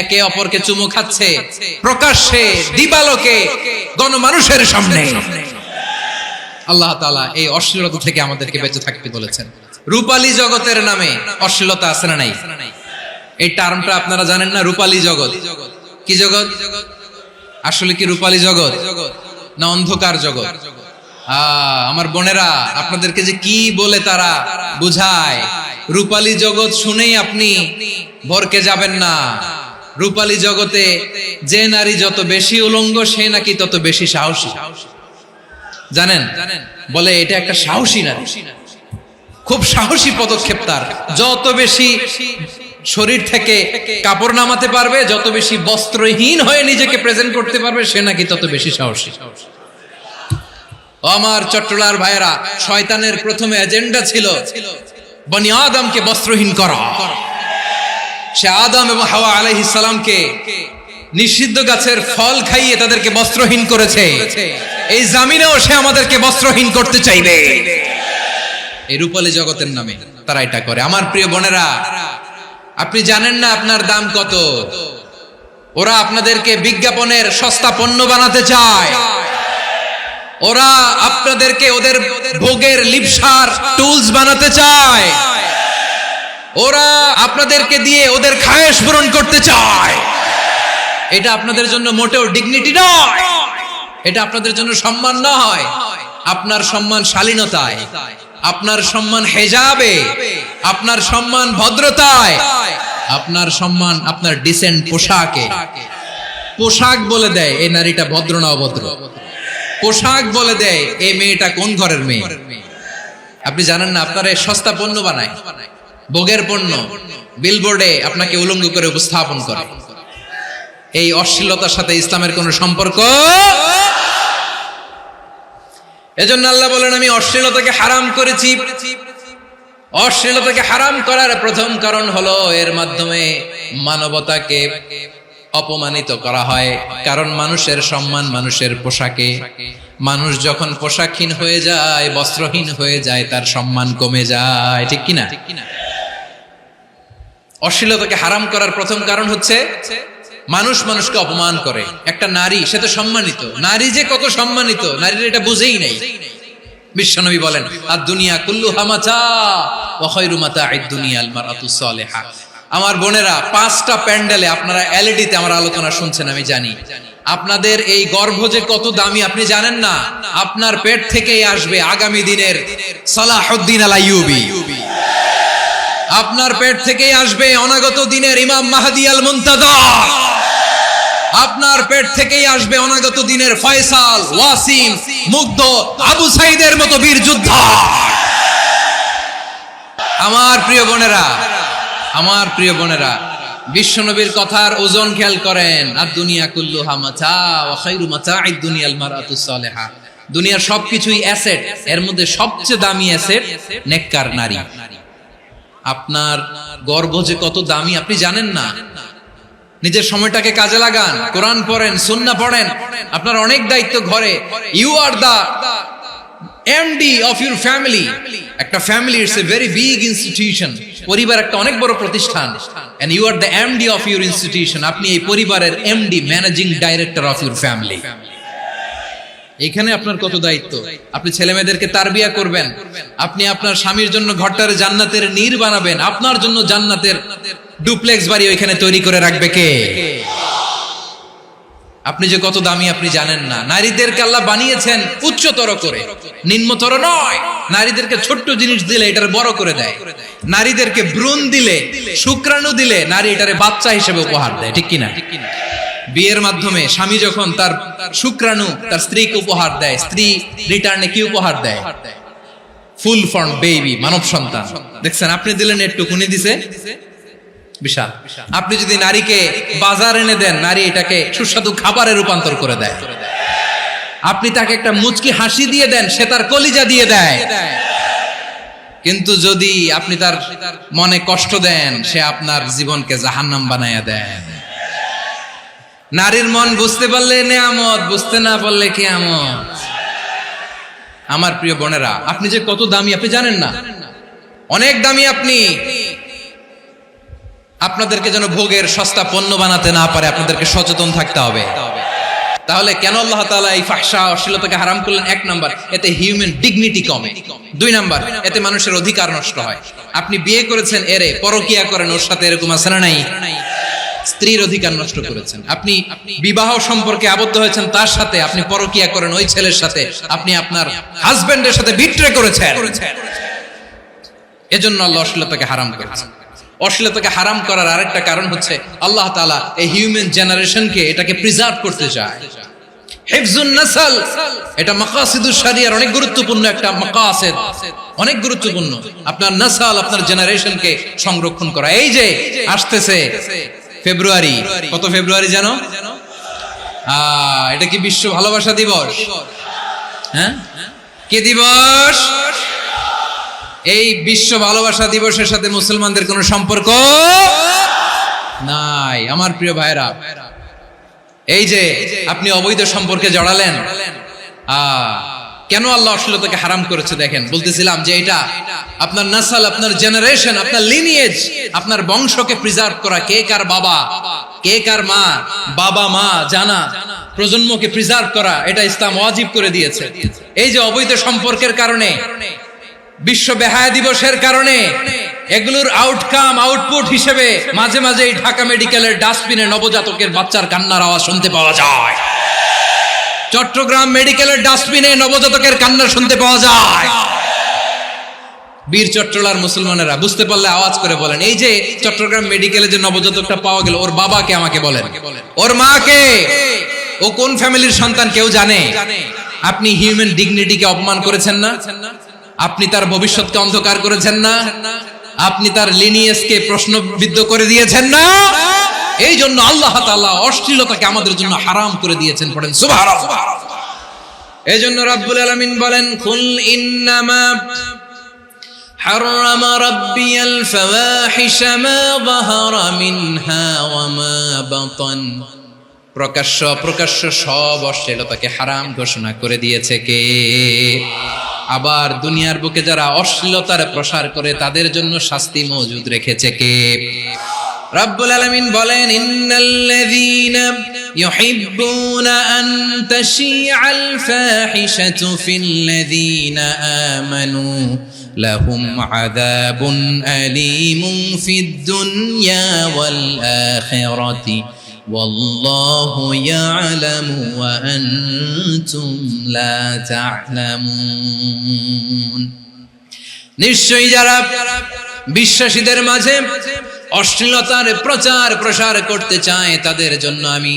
একে অপরকে চুমু খাচ্ছে, প্রকাশ্যে, দিবালোকে, গণমানুষের সামনে। আল্লাহ তাআলা এই অশ্লীলতা থেকে আমাদেরকে বেঁচে থাকতে বলেছেন। রূপালী জগতের নামে অশ্লীলতা আছে না নাই? এই টার্মটা আপনারা জানেন না? রূপালী জগৎ কি জগৎ? আসলে কি রূপালী জগৎ না অন্ধকার জগৎ? আমার বোনেরা, আপনাদেরকে যে কি বলে তারা বুঝায়, রূপালী জগৎ শুনেই আপনি ভরকে যাবেন না। রূপালী জগতে যে নারী যত বেশি উলঙ্গ, সে নাকি তত বেশি সাহসী। জানেন? বলে এটা একটা সাহসী নারী, খুব সাহসী পদক্ষেপ তার। যত বেশি শরীর থেকে কাপড় নামাতে পারবে, যত বেশি বস্ত্রহীন হয়ে নিজেকে প্রেজেন্ট করতে পারবে, সে নাকি তত বেশি সাহসী। আমার চট্টলার ভাইয়েরা, শয়তানের প্রথমে এজেন্ডা ছিল বনি আদমকে বস্ত্রহীন করা। সে আদম এবং হাওয়া আলাইহিস সালামকে নিষিদ্ধ গাছের ফল খাইয়ে তাদেরকে বস্ত্রহীন করেছে। এই জামিনেও সে আমাদেরকে বস্ত্রহীন করতে চাইবে। এই রূপালী জগতের নামে তারা এটা করে। আমার প্রিয় বোনেরা, আপনি জানেন না আপনার দাম কত? ওরা আপনাদেরকে বিজ্ঞাপনের সস্তা পণ্য বানাতে চায়। ওরা আপনাদেরকে ওদের ভোগের লিপসার টুলস বানাতে চায়। ওরা আপনাদেরকে দিয়ে ওদের খায়েশ পূরণ করতে চায়। এটা আপনাদের জন্য মোটেও ডিগনিটি নয়, এটা আপনাদের জন্য সম্মান নয়। আপনার সম্মান শালীনতায়, আপনার সম্মান হেজাবে, আপনার সম্মান ভদ্রতায়, আপনার সম্মান আপনার ডিসেন্ট পোশাকে। পোশাক বলে দেয় এই নারীটা ভদ্র না অভদ্র। পোশাক বলে দেয় এই মেয়েটা কোন ঘরের মেয়ে। আপনি জানেন না? আপনারা সস্তা পণ্য বানায়, ভোগের পণ্য, বিলবোর্ডে আপনাকে উলঙ্গ করে উপস্থাপন করে। এই অশ্লীলতার সাথে ইসলামের কোনো সম্পর্ক। এজন্য আল্লাহ বলেন, আমি অশ্লীলতাকে হারাম করেছি। অশ্লীলতাকে হারাম করার প্রথম কারণ হলো এর মাধ্যমে মানবতাকে অপমানিত করা হয়। কারণ মানুষের সম্মান মানুষের পোশাকে। মানুষ যখন পোশাকহীন হয়ে যায়, বস্ত্রহীন হয়ে যায়, তার সম্মান কমে যায়। ঠিক কিনা? অশ্লীলতাকে হারাম করার প্রথম কারণ হচ্ছে মানুষ মানুষকে অপমান করে। একটা নারী, সে তো সম্মানিত, নারী যে কত সম্মানিত নারীর এটা বুঝেই নাই। বিশ্বনবী বলেন আদ-দুনিয়া কুল্লুহা মাতা ওয়া খায়রু মাতা'আদ দুনিয়া আল মারআতুস সালিহা। আমার বোনেরা, 5টা প্যান্ডেলে আপনারা এলইডিতে আমার আলোচনা শুনছেন, আমি জানি। আপনাদের এই গর্ভ যে কত দামি আপনি জানেন না। আপনার পেট থেকেই আসবে আগামী দিনের সালাহুদ্দিন আল আইয়ুবী। আপনার পেট থেকেই আসবে অনাগত দিনের ইমাম মাহদী আল মুনতাযর। আপনার পেট থেকেই আসবে অনাগত দিনের ফয়সাল, ওয়াসিম, মুগ্ধ, আবু সাইদের মতো বীর যোদ্ধা। আমার প্রিয় বোনেরা, আমার প্রিয় বোনেরা, বিশ্বনবীর কথার ওজন খেয়াল করেন। আদ-দুনিয়া কুল্লুহা মাতা ওয়া খায়রু মাতা'আদ দুনিয়া আল মারআতুস সালিহা। দুনিয়ার সবকিছুই অ্যাসেট, এর মধ্যে সবচেয়ে দামি অ্যাসেট নেককার নারী। আপনার গর্ভ যে কত দামি আপনি জানেন না। নিজের সময়টাকে কাজে লাগান, কোরআন পড়েন, সুন্নাহ পড়েন। আপনার অনেক দায়িত্ব ঘরে। You are the MD of your family. একটা family it's a very big institution. পরিবার একটা অনেক বড় প্রতিষ্ঠান। And you are the MD of your institution. আপনি এই পরিবারের MD, managing director of your family. এখানে আপনার কত দায়িত্ব। আপনি ছেলে মেয়েদেরকে তারবিয়া করবেন, আপনি আপনার স্বামীর জন্য ঘরটারে জান্নাতের নীর বানাবেন, আপনার জন্য জান্নাতের ডুপ্লেক্স বাড়ি ওইখানে তৈরি করে রাখবে কে? আপনি যে কত দামি আপনি জানেন না। নারীদেরকে আল্লাহ বানিয়েছেন উচ্চতর করে, নিম্নতর নয়। নারীদেরকে ছোট্ট জিনিস দিলে এটারে বড় করে দেয়। নারীদেরকে ভ্রূণ দিলে, শুক্রাণু দিলে নারী এটারে বাচ্চা হিসেবে উপহার দেয়, ঠিক কিনা? বিয়ের মাধ্যমে স্বামী যখন তার শুক্রাণু তার স্ত্রীকে উপহার দেয়, স্ত্রী রিটার্নে কি উপহার দেয়? ফুল ফর্ম বেবি, মানব সন্তান। দেখছেন, আপনি দিলেন একটুকুনি, দিছে বিশাল। আপনি যদি নারীকে বাজার এনে দেন, নারী এটাকে সুস্বাদু খাবারে রূপান্তর করে দেয়। আপনি তাকে একটা মুচকি হাসি দিয়ে দেন, সে তার কলিজা দিয়ে দেয়। কিন্তু যদি আপনি তার মনে কষ্ট দেন, সে আপনার জীবনকে জাহান্নাম বানায়া দেন। নারীর মন বুঝতে পারলে নেয়ামত, বুঝতে না পারলে কিয়ামত। আমার প্রিয় বোনেরা, আপনি যে কত দামি আপনি জানেন না। অনেক দামি আপনি। আপনাদেরকে যেন ভোগের সস্তা পণ্য বানাতে না পারে, আপনাদেরকে সচেতন থাকতে হবে। তাহলে কেন আল্লাহ তাআলা এই ফাহশা অশ্লীলতাকে হারাম করলেন? 1 নাম্বার, এতে হিউম্যান ডিগনিটি কমে। 2 নাম্বার, এতে মানুষের অধিকার নষ্ট হয়। আপনি বিয়ে করেছেন, এরে পরকিয়া করেন, ওর সাথে এরকম আছে না নাই? স্ত্রীর অধিকার নষ্ট করেছেন। আপনি বিবাহ সম্পর্কে আবদ্ধ হয়েছেন তার সাথে, আপনি পরকিয়া করেন ওই ছেলের সাথে, আপনি আপনার হাজবেন্ডের সাথে বিট্রে করেছেন। এজন্য আল্লাহ অশ্লীলতাকে হারাম করেছেন। অশ্লীলতাকে হারাম করার আরেকটা কারণ হচ্ছে আল্লাহ তাআলা এই হিউম্যান জেনারেশনকে এটাকে প্রিজার্ভ করতে চায়। হিফজুন নাসল, এটা মাকাসিদুশ শরিয়ার অনেক গুরুত্বপূর্ণ একটা মাকাসিদ, অনেক গুরুত্বপূর্ণ। আপনার নাসল, আপনার জেনারেশনকে সংরক্ষণ করা। এই যে আসতেছে ফেব্রুয়ারি, কত ফেব্রুয়ারি জানো? এটা কি বিশ্ব ভালোবাসা দিবস? হ্যাঁ, কি দিবস? এই বিশ্ব ভালোবাসা দিবসের সাথে মুসলমানদের কোনো সম্পর্ক নাই। আমার প্রিয় ভাইরা, এই যে আপনি অবৈধ সম্পর্কে জড়ালেন, কেন আল্লাহ অশ্লীলতাকে হারাম করেছে দেখেন। বলতেছিলাম যে এটা আপনার নাসল, আপনার জেনারেশন, আপনার লিনিয়েজ, আপনার বংশকে প্রিজার্ভ করা। কে কার বাবা, কে কার মা, বাবা মা জানা, প্রজন্মকে প্রিজার্ভ করা, এটা ইসলাম ওয়াজিব করে দিয়েছে। এই যে অবৈধ সম্পর্কের কারণে, বিশ্ব বেহায়া দিবসের কারণে, এগুলোর আউটকাম, আউটপুট হিসেবে মাঝে মাঝে এই ঢাকা মেডিকেলের ডাস্টবিনে নবজাতকের বাচ্চার কান্নার আওয়াজ শুনতে পাওয়া যায়। চট্টগ্রাম মেডিকেলের ডাস্টবিনে নবজাতকের কান্না শুনতে পাওয়া যায়। বীর চট্টলার মুসলমানেরা বুঝতে পারলে আওয়াজ করে বলেন, এই যে চট্টগ্রাম মেডিকেলে যে নবজাতকটা পাওয়া গেল, ওর বাবাকে আমাকে বলেন, ওর মাকে, ও কোন ফ্যামিলির সন্তান কেউ জানে? আপনি হিউম্যান ডিগনিটিকে অপমান করেছেন না? আপনি তার ভবিষ্যৎকে অন্ধকার করেছেন না? আপনি তার লিনিয়েজকে প্রশ্নবিদ্ধ করে দিয়েছেন না? এই জন্য আল্লাহ তাআলা অশ্লীলতাকে আমাদের জন্য হারাম করে দিয়েছেন। পড়েন সুবহানাল্লাহ। এই জন্য রাব্বুল আলামিন বলেন, কুল ইন্নামা হারাম রাব্বিয়াল ফাওয়াহিশা মা যাহারা মিনহা ওয়া মা বাতান। প্রকাশ্য অপ্রকাশ্য সব অশ্লীলতাকে হারাম ঘোষণা করে দিয়েছে কে? আবার দুনিয়ার বুকে যারা অশ্লীলতার প্রসার করে তাদের জন্য শাস্তি মজুদ রেখেছে কে? রব্বুল আলামিন বলেন ইন্নাল্লাযীনা ইউহিব্বুনা আন তাশিআল ফাহিশাতু ফিল্লাযীনা আমানু লাহুম আযাবুন আলীমুন ফিদ দুনিয়া ওয়াল আখিরাতি ওয়াল্লাহু ইয়ালামু ওয়া আনতুম লা তা'লামুন। নিশ্চয়ই যারা বিশ্বাসীদের মাঝে অশ্লীলতার প্রচার প্রসার করতে চায় তাদের জন্য আমি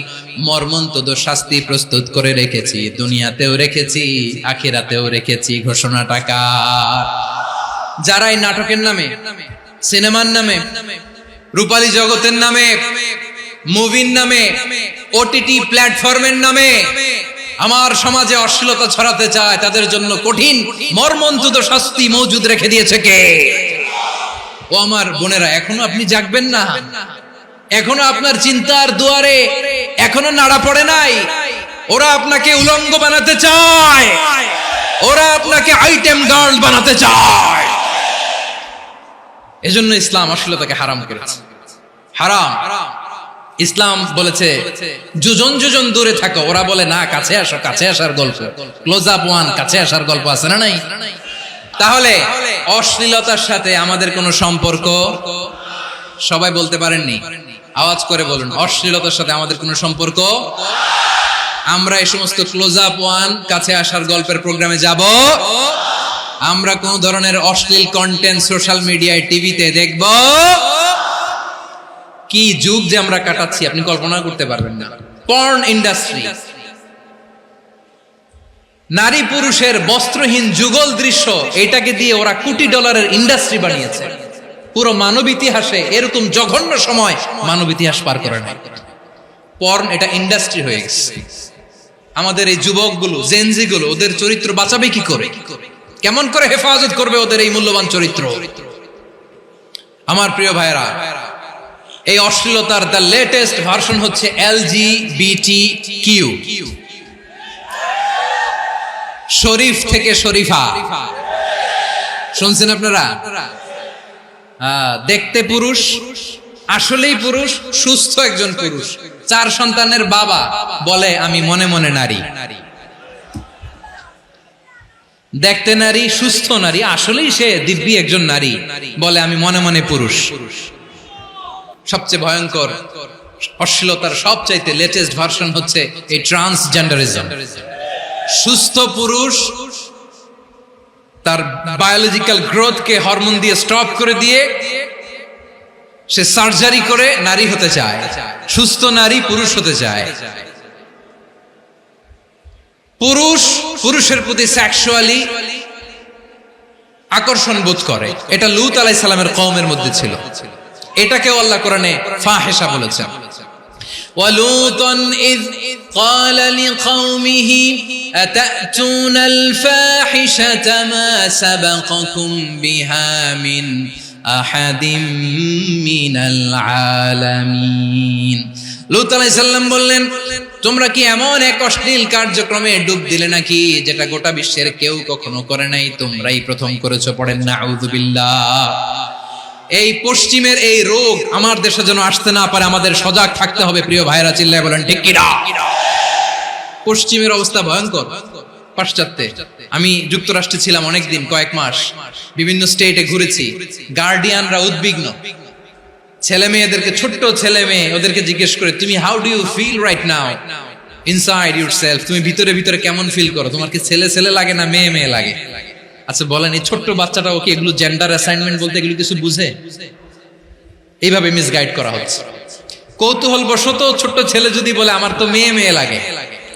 মর্মন্তুদ শাস্তি প্রস্তুত করে রেখেছি, দুনিয়াতেও রেখেছি, আখিরাতেও রেখেছি। ঘোষণাটা কার? যারা এই নাটকের নামে, সিনেমার নামে, রূপালী জগতের নামে, মুভির নামে, ওটিটি প্ল্যাটফর্মের নামে আমার সমাজে অশ্লীলতা ছড়াতে চায় তাদের জন্য কঠিন মর্মন্তুদ শাস্তি মজুদ রেখে দিয়েছে কে? ও আমার বোনেরা, এখনো আপনি জাগবেন না? এখনো আপনার চিন্তার দুয়ারে এখনো নাড়া পড়ে নাই? ওরা আপনাকে উলঙ্গ বানাতে চায়, ওরা আপনাকে আইটেম গার্ল বানাতে চায়। এজন্য ইসলাম অশ্লীলতাকে হারাম করেছে। হারাম। ইসলাম বলেছে যোজন যোজন দূরে থাকো, ওরা বলে না কাছে আসো, কাছে আসার গল্প, ক্লোজ আপ ওয়ান, কাছে আসার গল্প আছে না নাই? তাহলে অশ্লীলতার সাথে আমাদের কোনো সম্পর্ক? সবাই বলতে পারেননি, আওয়াজ করে বলুন, অশ্লীলতার সাথে আমাদের কোনো সম্পর্ক? আমরা এই সমস্ত ক্লোজ আপ ওয়ান, কাছে আসার গল্পের প্রোগ্রামে যাব? আমরা কোন ধরনের অশ্লীল কন্টেন্ট সোশ্যাল মিডিয়ায়, টিভিতে দেখব? কি যুগ যে আমরা কাটাচ্ছি আপনি কল্পনা করতে পারবেন না। পর্ন ইন্ডাস্ট্রি, নারী পুরুষের বস্ত্রহীন যুগল দৃশ্য, এটাকে দিয়ে ওরা কোটি ডলারের ইন্ডাস্ট্রি বানিয়েছে। পুরো মানব ইতিহাসে এরকম জঘন্য সময় মানব ইতিহাস পার করে নাই। পর্ন এটা ইন্ডাস্ট্রি হয়ে গেছে। আমাদের এই যুবকগুলো, জেনজি গুলো, ওদের চরিত্র বাঁচাবে কি করে? কেমন করে হেফাজত করবে ওদের এই মূল্যবান চরিত্র? আমার প্রিয় ভাইরা, এই অশ্লীলতার দ্য লেটেস্ট ভার্সন হচ্ছে LGBTQ, শরীফ থেকে শরীফা। শুনছেন আপনারা? দেখতে পুরুষ, আসলেই পুরুষ, সুস্থ একজন পুরুষ, 4 সন্তানের বাবা, বলে আমি মনে মনে নারী। দেখতে নারী, সুস্থ নারী, আসলেই সে দিব্যি একজন নারী, বলে আমি মনে মনে পুরুষ। সবচেয়ে ভয়ঙ্কর অশ্লীলতার সবচাইতে লেটেস্ট ভার্সন হচ্ছে এই ট্রান্সজেন্ডারিজম। সুস্থ পুরুষ তার বায়োলজিক্যাল গ্রোথকে হরমোন দিয়ে স্টপ করে দিয়ে সে সার্জারি করে নারী হতে চায়, সুস্থ নারী পুরুষ হতে চায়। পুরুষ পুরুষের প্রতি সেক্সুয়ালি আকর্ষণ বোধ করে, এটা লূত আলাইহিস সালামের কওমের মধ্যে ছিল। এটাকে আল্লাহ কোরআনে ফাহিশা বলেছেন। وَلُوطًا إِذْ قَالَ لِقَوْمِهِ أَتَأْتُونَ الْفَاحِشَةَ مَا سَبَقَكُمْ بِهَا مِنْ أَحَدٍ مِّنَ الْعَالَمِينَ। লূত আলাইহিস সালাম বললেন, তোমরা কি এমন এক অশ্লীল কার্যক্রমে ডুব দিলে নাকি যেটা গোটা বিশ্বের কেউ কখনো করে নাই, তোমরাই প্রথম করেছো? পড়েন নাউযুবিল্লাহ। এই পশ্চিমের এই রোগ আমার দেশে যেন আসতে না পারে, আমাদের সজাগ থাকতে হবে। প্রিয় ভাইরা, চিল্লায় বলেন ঠিক কি না? পশ্চিমের অবস্থা ভয়ঙ্কর। পাশ্চাত্যে, আমি যুক্তরাষ্ট্রে ছিলাম অনেকদিন, কয়েক মাস, বিভিন্ন স্টেটে ঘুরেছি। গার্ডিয়ানরা উদ্বিগ্ন, ছেলে মেয়েদেরকে, ছোট্ট ছেলে মেয়ে, ওদেরকে জিজ্ঞেস করে, তুমি how do you feel right now inside yourself? তুমি ভিতরে ভিতরে কেমন ফিল করো? তোমার কি ছেলে ছেলে লাগে না মেয়ে মেয়ে লাগে? আচ্ছা বলেন, এই ছোট্ট বাচ্চাটাও কি এগুলো জেন্ডার অ্যাসাইনমেন্ট বলতে এগুলো কিছু বুঝে? এইভাবে মিসগাইড করা হচ্ছে। কৌতূহল বশত ছোট্ট ছেলে যদি বলে আমার তো মেয়ে মেয়ে লাগে,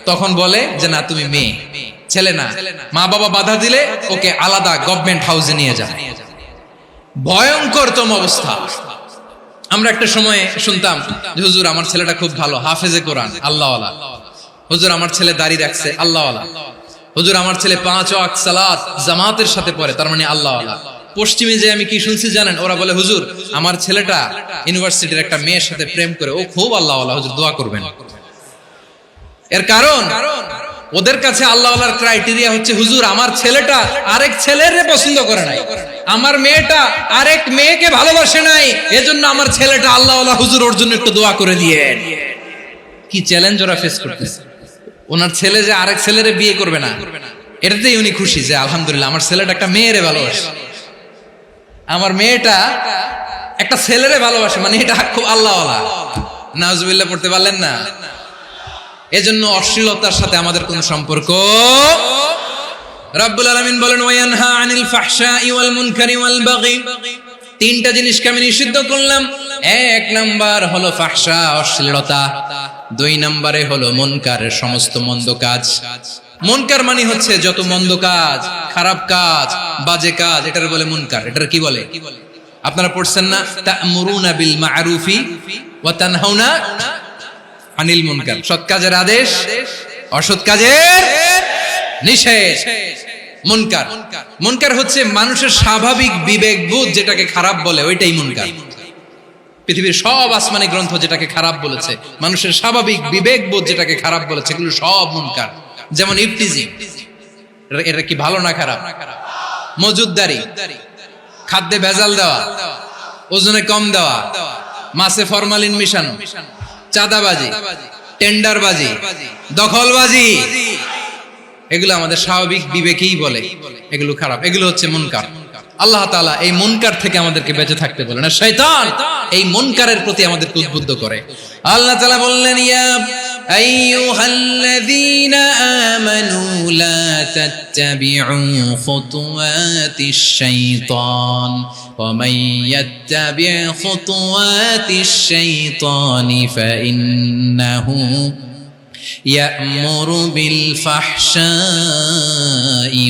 তখন বলে যে না তুমি মেয়ে, ছেলে না। মা বাবা বাধা দিলে ওকে আলাদা গভর্নমেন্ট হাউসে নিয়ে যায়। ভয়ঙ্করতম অবস্থা। আমরা একটা সময় শুনতাম যে হুজুর আমার ছেলেটা খুব ভালো, হাফেজে কোরআন, আল্লাহওয়ালা। হুজুর আমার ছেলে দাড়ি রাখছে, আল্লাহওয়ালা। হুজুর আমার ছেলে 5 ওয়াক্ত সালাত জামাতের সাথে পড়ে, তার মানে আল্লাহওয়ালা। পশ্চিমে যে আমি কি শুনছি জানেন? ওরা বলে হুজুর আমার ছেলেটা ইউনিভার্সিটির একটা মেয়ের সাথে প্রেম করে, ও খুব আল্লাহওয়ালা, হুজুর দোয়া করবেন। এর কারণ ওদের কাছে আল্লাহওয়ালার ক্রাইটেরিয়া হচ্ছে, হুজুর আমার ছেলেটা আরেক ছেলের পছন্দ করে নাই, আমার মেয়েটা আরেক মেয়েকে ভালোবাসে নাই, এজন্য আমার ছেলেটা আল্লাহওয়ালা, হুজুর ওর জন্য একটু দোয়া করে দিয়ে। কি চ্যালেঞ্জ ওরা ফেস করতেছে। ওনার ছেলে যে আরেক ছেলেরে বিয়ে করবে না, এটাতেই উনি খুশি যে আলহামদুলিল্লাহ আমার ছেলেটা একটা মেয়েরে ভালোবাসে, আমার মেয়েটা একটা ছেলেরে ভালোবাসে, মানে এটা খুব আল্লাহওয়ালা। নাউজুবিল্লাহ পড়তে পারলেন না? এজন্য অশ্লীলতার সাথে আমাদের কোনো সম্পর্ক। রাব্বুল আলামিন বলেন ওয়ায়ানহা আনিল ফাহশাই ওয়াল মুনকারি ওয়াল বাগি, তিনটা জিনিসকে আমি নিষিদ্ধ করলাম। এক নাম্বার হলো ফাহশা, অশ্লীলতা। দুই নম্বরে হলো মুনকার, সমস্ত মন্দ কাজ। মুনকার মানে হচ্ছে যত মন্দ কাজ, খারাপ কাজ, বাজে কাজ, এটার বলে মুনকার। এটার কি বলে? আপনারা পড়ছেন না, তা'মুরুনা বিল মা'রুফি ওয়া তানহাউনা আনিল মুনকার। সৎ কাজের আদেশ, অসৎ কাজের নিষেধ। মুনকার, মুনকার হচ্ছে মানুষের স্বাভাবিক বিবেকবোধ যেটাকে খারাপ বলে, ওইটাই মুনকার। পৃথিবীর সব আসমানি গ্রন্থ যেটাকে খারাপ বলেছে, মানুষের স্বাভাবিক বিবেকবোধ যেটাকে খারাপ বলেছে, এগুলো সব মুনকার। যেমন ইফতিজিং, এটা কি ভালো না খারাপ? মজুদদারি, খাদ্যে ভেজাল দেওয়া, ওজনে কম দেওয়া, মাছে ফরমালিন মিশানো, চাঁদাবাজি, টেন্ডারবাজি, দখলবাজি, এগুলো আমাদের স্বাভাবিক বিবেকেই বলে এগুলো খারাপ, এগুলো হচ্ছে মুনকার। আল্লাহ তাআলা এই মুনকার থেকে আমাদেরকে বেঁচে থাকতে বলেন, আর শয়তান এই মুনকারের প্রতি আমাদেরকে উদ্বুদ্ধ করে। আল্লাহ তাআলা বললেন, ইয়া আইয়ুহাল্লাযীনা আমানু লা তাত্তাবিউ খুতুওয়াতিশ শাইতান ওয়া মান ইয়াত্তাবি' খুতুওয়াতিশ শাইতানি ফাইন্নাহু ইয়া'মুরু বিল ফাহশাই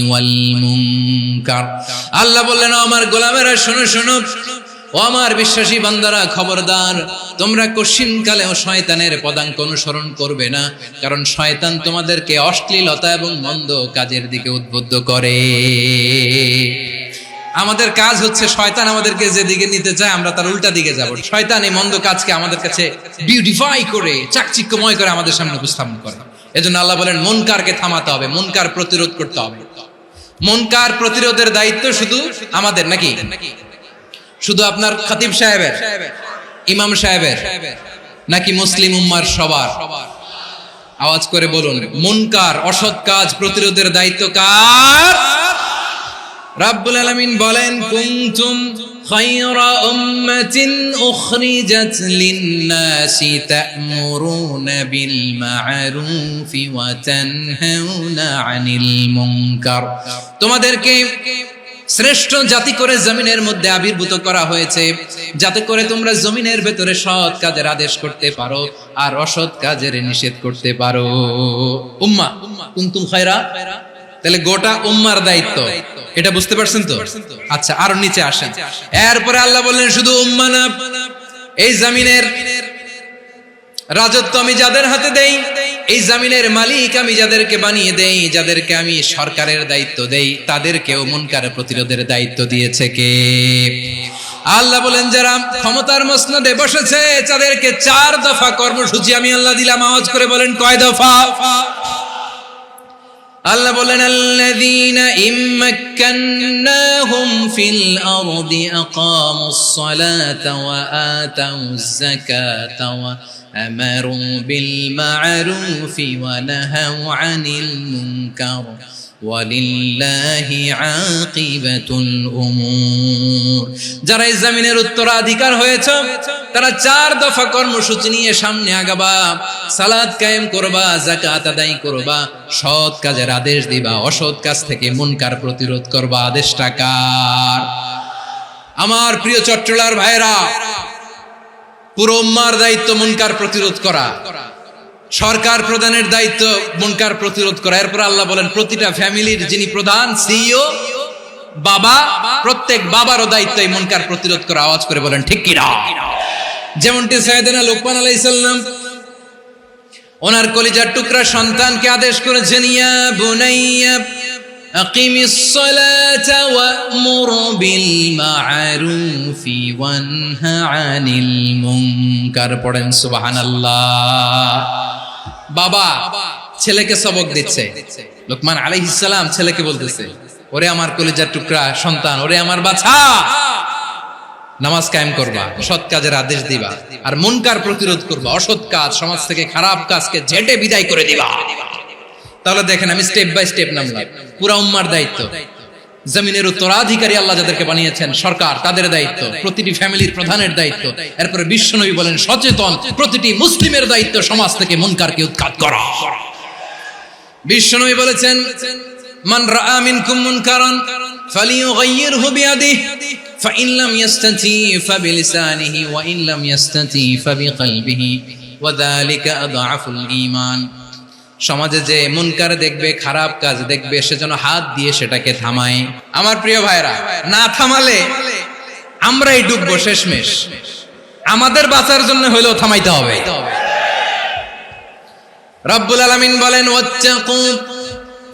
ওয়াল মুনকার। আল্লাহ বললেন, আমার গোলামেরা শোনো শোনো, ও আমার বিশ্বাসী বান্দারা খবরদার, তোমরা কশিনকালেও শয়তানের পদাঙ্ক অনুসরণ করবে না, কারণ শয়তান তোমাদেরকে অশ্লীলতা এবং মন্দ কাজের দিকে উদ্বুদ্ধ করে। আমাদের কাজ হচ্ছে শয়তান আমাদেরকে যেদিকে নিতে চায় আমরা তার উল্টা দিকে যাব। শয়তান এই মন্দ কাজকে আমাদের কাছে বিউটিফাই করে, চাকচিক্যময় করে আমাদের সামনে উপস্থাপন করে। এজন্য আল্লাহ বলেন মুনকারকে থামাতে হবে, মুনকার প্রতিরোধ করতে হবে। মুনকার প্রতিরোধের দায়িত্ব শুধু আমাদের নাকি? শুধু আপনার খতিব সাহেবের, ইমাম সাহেবের, নাকি মুসলিম উম্মার সবার? আওয়াজ করে বলুন, মুনকার অসৎ কাজ প্রতিরোধের দায়িত্ব কার? রাব্বুল আলামিন বলেন, কুনতুম খায়রা উম্মাতিন উখরিজাত লিন-নাসি তা'মুরুনা বিল মা'রুফি ওয়া তানহাউনা আনিল মুনকার। তোমাদেরকে শ্রেষ্ঠ জাতি করে জমিনের মধ্যে আবির্ভূত করা হয়েছে, যাতে করে তোমরা জমিনের ভেতরে সৎ কাজের আদেশ করতে পারো আর অসৎ কাজের নিষেধ করতে পারো। উম্মাহ, কুনতুম খায়রা, তাহলে গোটা উম্মার দায়িত্ব, এটা বুঝতে পারছেন তো? আচ্ছা, আরো নিচে আসেন। এরপরে আল্লাহ বললেন, শুধু উম্মাহ না, এই জমিনের রাজত্ব আমি যাদের হাতে দেই, এই জমিনের মালিক আমি যাদেরকে বানিয়ে দেই, যাদেরকে আমি সরকারের দায়িত্ব দেই, তাদেরকেও মুনকার প্রতিরোধের দায়িত্ব দিয়েছে কে? আল্লাহ বলেন, যারা ক্ষমতার মসনদে বসেছে তাদেরকে 4 দফা কর্মসূচি আমি আল্লাহ দিলাম। আওয়াজ করে বলেন, কয় দফা? আল্লাহ বলেন, আল্লাযীনা ইম্মাক্কান্নাহুম ফিল আরদি আকামুস সালাতা ওয়া আতাউয যাকাতা ওয়া আমারু বিল মা'রুফি ওয়া নাহাউ আনিল মুনকার ওয়ালিল্লাহি আকিবাতুল উমুর। যারা এই জমিনের উত্তরাধিকার হয়েছে তারা 4 দফা কর্মসূচি নিয়ে সামনে আগাবা। সালাত কায়েম করবা, যাকাত আদায় করবা, সৎ কাজের আদেশ দিবা, অসৎ কাজ থেকে মুনকার প্রতিরোধ করবা। আদেশটা কার? আমার প্রিয় চট্টলার ভাইরা, পুরো উম্মার দায়িত্ব মুনকার প্রতিরোধ করা, সরকার প্রধানের দায়িত্ব মুনকার প্রতিরোধ করা। এরপর আল্লাহ বলেন, প্রতিটা ফ্যামিলির যিনি প্রধান, সিইও, বাবা, প্রত্যেক বাবারও দায়িত্ব এই মুনকার প্রতিরোধ করা। আওয়াজ করে বলেন ঠিক কি না? যেমনটি সাইয়েদনা লুকমান আলাইহিস সালাম ওনার কলিজার টুকরা সন্তানকে আদেশ করেছেন, ইয়া বুনাইয়া আকিমিস সালাতা ওয়া'মুর বিল মা'রুফি ওয়ানহা আনিল মুনকার। পড়েন সুবহানাল্লাহ। বাবা, ছেলেকে সবক দিচ্ছে। লোকমান আলাইহিস সালাম ছেলেকে বলতেছে, ওরে আমার কলিজার টুকরা সন্তান, ওরে আমার বাছা, নামাজ কায়েম করবা, সৎ কাজের আদেশ দিবা, আর মুনকার প্রতিরোধ করবা, অসৎ কাজ, সমাজ থেকে খারাপ কাজকে ঝেঁটে বিদায় করে দিবা। তাহলে দেখেন, আমি স্টেপ বাই স্টেপ নামলাম। পুরা উম্মার দায়িত্ব, জমিনের উত্তরাধিকারী আল্লাহ যাদেরকে বানিয়েছেন, সরকার, তাদের দায়িত্ব, প্রতিটি ফ্যামিলির প্রধানের দায়িত্ব, এরপরে বিশ্বনবী বলেন সচেতন প্রতিটি মুসলিমের দায়িত্ব সমাজ থেকে মুনকারকে উৎখাত করা। বিশ্বনবী বলেছেন, মান রাআ মিনকুম মুনকারান ফালিয়ুগাইয়িরহু বিয়াদিহি ফাইন লাম ইয়াসতাতি ফাবিলিসানিহি ওয়া ইন লাম ইয়াসতাতি ফাবিকলবিহি ওয়া যালিকা আযআফুল ঈমান। সমাজে যে মুনকার দেখবে, খারাপ কাজ দেখবে, সে যেন হাত দিয়ে সেটাকে থামায়। আমার প্রিয় ভাইরা, না থামালে আমরাই ডুববো শেষমেশ। আমাদের বাঁচার জন্য হইলেও থামাইতে হবে। রব্বুল আলামিন বলেন, ওয়াত্তাকু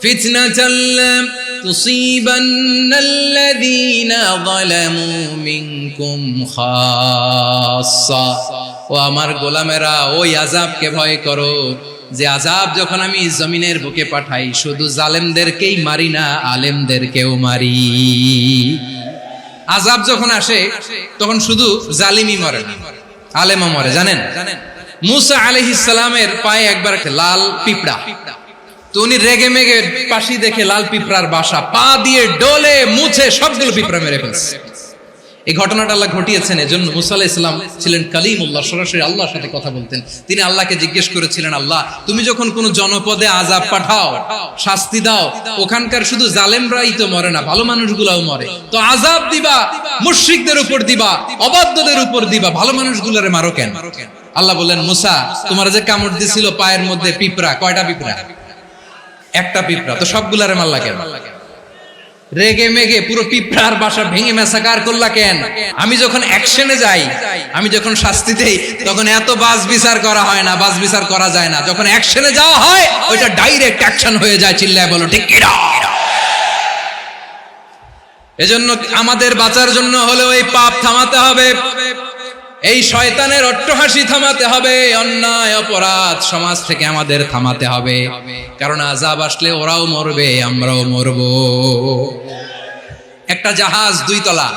ফিতনাতাল লা তুসিবান্নাল্লাযীনা যালামু মিনকুম খাসসা। ও আমার গোলামেরা, ওই আযাবকে ভয় করো যে আযাব যখন আমি জমিনের বুকে পাঠাই, শুধু জালেমদেরকেই মারি না, আলেমদেরকেও মারি। আযাব যখন আসে তখন শুধু জালিমই মরে না, আলেমও মরে। জানেন, মুসা আলাইহিস সালামের পায়ে একবার লাল পিঁপড়া, তো উনি রেগে মেগে পাশি দেখে লাল পিঁপড়ার বাসা, পা দিয়ে ডলে মুছে সবগুলো পিঁপড়া মেরে ফেলছে। এই ঘটনাটা আল্লাহ ঘটিয়েছেন। এজন্য মুসা আলাইহিস সালাম ছিলেন কালিমুল্লাহ, সরাসরি আল্লাহর সাথে কথা বলতেন। তিনি আল্লাহকে জিজ্ঞেস করেছিলেন, আল্লাহ, তুমি যখন কোন জনপদে আযাব পাঠাও, শাস্তি দাও, ওখানকার শুধু জালেমরাই তো মরে না, ভালো মানুষগুলাও মরে, তো আযাব দিবা মুশরিকদের উপর দিবা, অবাধ্যদের উপর দিবা, ভালো মানুষগুলোরে মারো কেন? আল্লাহ বললেন, মুসা, তোমার যে কামড় দিছিল পায়ের মধ্যে পিঁপড়া, কয়টা পিঁপড়া? একটা পিঁপড়া, তো সবগুলারে মারলা কেন? রেগে মেগে পুরো পিঁপড়ার বাসা ভেঙে মেসাকার করলা কেন? আমি যখন অ্যাকশনে যাই, আমি যখন শাস্তি দেই, তখন এত বাস বিচার করা হয় না, বাস বিচার করা যায় না। যখন অ্যাকশনে যাওয়া হয়, ওইটা ডাইরেক্ট অ্যাকশন হয়ে যায়। চিল্লায় বলো ঠিক কিনা? এজন্য আমাদের বাঁচার জন্য হলেও এই পাপ থামাতে হবে, এই শয়তানের অট্টহাসি থামাতে হবে, অন্যায় অপরাধ সমাজ থেকে আমাদের থামাতে হবে। কারণ আযাব আসলে ওরাও মরবে, আমরাও মরব। একটা জাহাজ 2 তলা,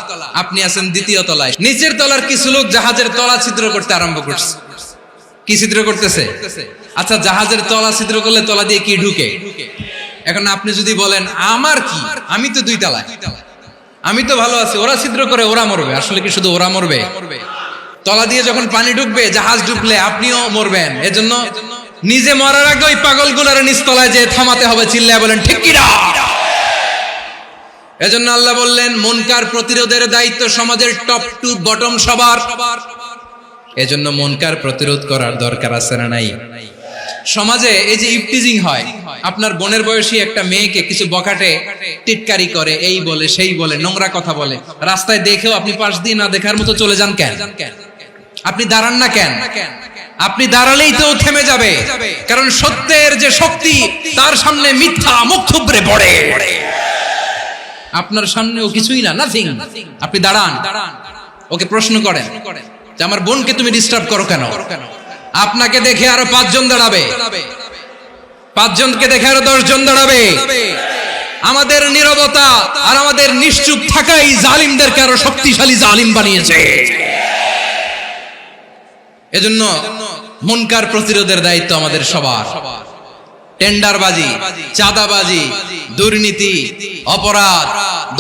আপনি আছেন 2য় তলায়। নিচের তলার কিছু লোক জাহাজের তলা ছিদ্র করতে আরম্ভ করছে। কি ছিদ্র করতেছে? আচ্ছা, জাহাজের তলা ছিদ্র করলে তলা দিয়ে কি ঢুকে? এখন আপনি যদি বলেন, আমার কি, আমি তো 2 তলায়, আমি তো ভালো আছি, ওরা ছিদ্র করে ওরা মরবে। আসলে কি শুধু ওরা মরবে? তলা দিয়ে যখন পানি ঢুকবে, জাহাজ ঢুকলে আপনিও মরবেন। এজন্য নিজে মরার আগে ওই পাগলগুলোর নিচতলায় যে থামাতে হবে। চিল্লায় বলেন ঠিক কিনা? এজন্য আল্লাহ বললেন, মুনকার প্রতিরোধের দায়িত্ব সমাজের টপ টু বটম সবার। এজন্য মুনকার প্রতিরোধ করার দরকার আছে না নাই? সমাজে এই যে ইফটিজিং হয়, আপনার বোনের বয়সী একটা মেয়েকে কিছু বকাটে টিটকারি করে, এই বলে সেই বলে, নোংরা কথা বলে, রাস্তায় দেখেও আপনি পাশ দিয়ে না দেখার মতো চলে যান কেন? আপনি দাঁড়ান না কেন? আপনি দাঁড়ালেই তো থেমে যাবে, কারণ সত্যের যে শক্তি, তার সামনে মিথ্যা মুখ থুবড়ে পড়ে। আপনার সামনে ও কিছুই না, নাথিং। আপনি দাঁড়ান, ওকে প্রশ্ন করেন যে আমার বোনকে তুমি ডিস্টার্ব করো কেন? আপনাকে দেখে আরো 5 জন দাঁড়াবে, 5 জনকে দেখে আরো 10 জন দাঁড়াবে। আমাদের নীরবতা আর আমাদের নিশ্চুপ থাকাই জালিমদেরকে আরো শক্তিশালী জালিম বানিয়েছে। এজন্য মুনকার প্রতিরোধের দায়িত্ব আমাদের সবার। টেন্ডারবাজি, চাঁদাবাজি, দুর্নীতি, অপরাধ,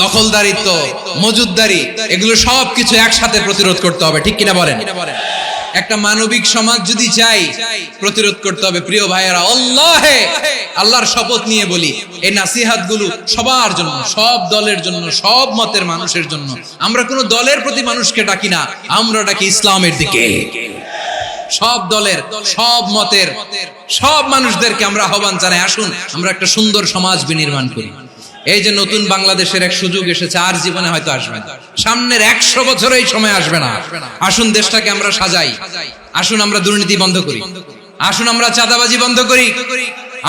দখলদারিত্ব, মজুদদারি, এগুলো সবকিছু একসাথে প্রতিরোধ করতে হবে। ঠিক কিনা বলেন? একটা মানবিক সমাজ যদি চাই, প্রতিরোধ করতে হবে। প্রিয় ভাইয়েরা, আল্লাহর শপথ নিয়ে বলি, এই নাসিহাত গুলো সবার জন্য, সব দলের জন্য, সব মতের মানুষের জন্য। আমরা কোনো দলের প্রতি মানুষকে ডাকি না, আমরা ডাকি ইসলামের দিকে। সব দলের, সব মতের, সব মানুষদেরকে আমরা আহ্বান জানাই, আসুন আমরা একটা সুন্দর সমাজ বিনির্মাণ করি। এই যে নতুন বাংলাদেশের এক সুযোগ এসেছে, আর জীবনে হয়তো আসবে না, সামনের 100 বছর এই সময় আসবে না। আসুন দেশটাকে আমরা সাজাই, আসুন আমরা দুর্নীতি বন্ধ করি, আসুন আমরা চাঁদাবাজি বন্ধ করি,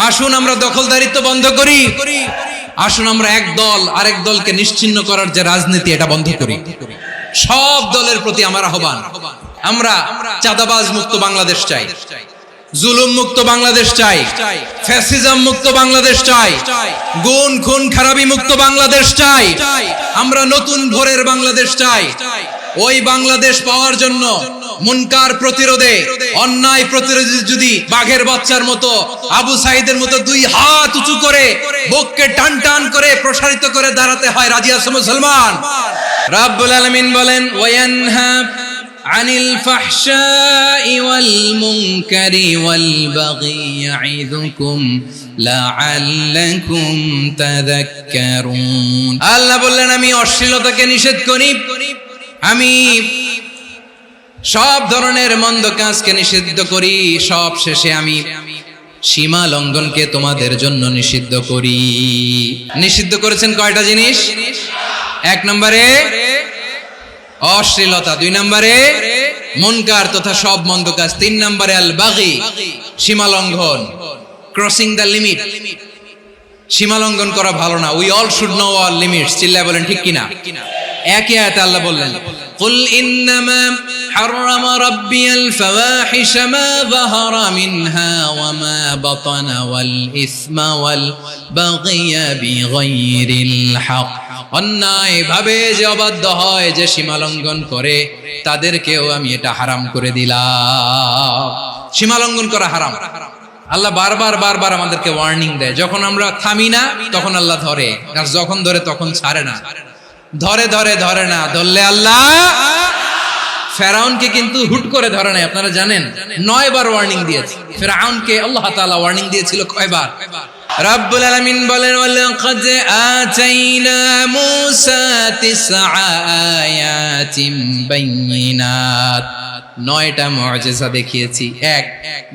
আসুন আমরা দখলদারিত্ব বন্ধ করি, আসুন আমরা এক দল আরেক দলকে নিশ্চিহ্ন করার যে রাজনীতি, এটা বন্ধ করি। সব দলের প্রতি আমার আহ্বান, আমরা চাঁদাবাজ মুক্ত বাংলাদেশ চাই, জুলুম মুক্ত বাংলাদেশ চাই, ফ্যাসিজম মুক্ত বাংলাদেশ চাই, গুণ খুন খারাপি মুক্ত বাংলাদেশ চাই, আমরা নতুন ভোরের বাংলাদেশ চাই। ওই বাংলাদেশ পাওয়ার জন্য মুনকার প্রতিরোধে, অন্যায় প্রতিরোধে যদি বাঘের বাচ্চার মতো, আবু সাইদের মতো দুই হাত উঁচু করে বুককে টান টান করে প্রসারিত করে দাঁড়াতে হয়, রাজি আছো মুসলমান? রাব্বুল আলামিন বলেন ওয়ায়ানহা আনিল ফাহশাই ওয়াল মুনকারি ওয়াল বাগি ইয়াইযুকুম লাআল্লাকুম তাযাক্কারুন। আল্লাহ বললেন আমি অশ্লীলতাকে নিষেধ করি, আমি সব ধরনের মন্দ কাজকে নিষিদ্ধ করি, সব শেষে আমি সীমা লঙ্ঘনকে তোমাদের জন্য নিষিদ্ধ করি। নিষিদ্ধ করেছেন কয়টা জিনিস? এক নম্বরে অশ্লীলতা, দুই নম্বরে মুনকার তথা সব মন্দ কাজ, তিন নম্বরে আল বাগি সীমা লঙ্ঘন, ক্রসিং দ্য লিমিট। সীমা লঙ্ঘন করা ভালো না। We all should know our limits. চিল্লায় বলেন ঠিক কিনা? একই আয়াতে আল্লাহ বললেন কুল ইন্নামা হারামা রাব্বিয়াল ফাওয়াহিশা মা যাহারা মিনহা ওয়া মা বাতানা ওয়াল ইসমা ওয়াল বাগিয়া বিগাইরিল হক। অন্যায় ভাবে যে অবাধ্য হয়, যে সীমা লঙ্ঘন করে, তাদেরকেও আমি এটা হারাম করে দিলাম। সীমা লঙ্ঘন করা হারাম। আল্লাহ বারবার বারবার আমাদেরকে ওয়ার্নিং দেয়। যখন আমরা থামি না তখন আল্লাহ ধরে, আর যখন ধরে তখন ছাড়ে না। ধরে ধরে ধরে না, ধরলে আল্লাহ। ফেরাউনকে কিন্তু হুট করে ধরে নাই, আপনারা জানেন 9 বার ওয়ার্নিং দিয়েছে। ফেরাউনকে আল্লাহ তাআলা ওয়ার্নিং দিয়েছিল কয়বার? রাব্বুল আলামিন বলেন ওয়ালাকাদ আতাইনা মূসা 9 আয়াতিন বাইয়িনাত। 9টা মুআজিজা দেখিয়েছি, 1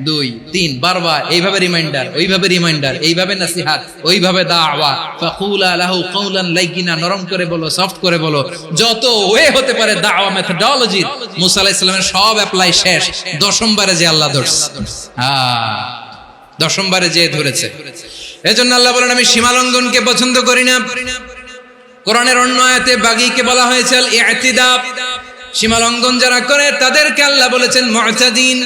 2 3 বারবার এইভাবে রিমাইন্ডার, ওইভাবে রিমাইন্ডার, এইভাবে নসিহত, ওইভাবে দাওয়া। ফাকুলা লাহু কাওলান লাইয়িনা, নরম করে বলো, সফট করে বলো, যত ওয়ে হতে পারে দাওয়া মেথডোলজি। মুসা আলাইহিস সালামের সব অ্যাপ্লাই শেষ, 10ম বারে যে আল্লাহ ধরছে। 10ম বারে যে ধরেছে। এজন্য আল্লাহ বলেন আমি সীমা লঙ্ঘনকে পছন্দ করি না। কোরআনের অন্য আয়াতে বাগীকে বলা হয়েছে আল ইতিদা। সীমা লঙ্ঘন যারা করে তাদেরকে আল্লাহ বলেছেন মুতাদিন।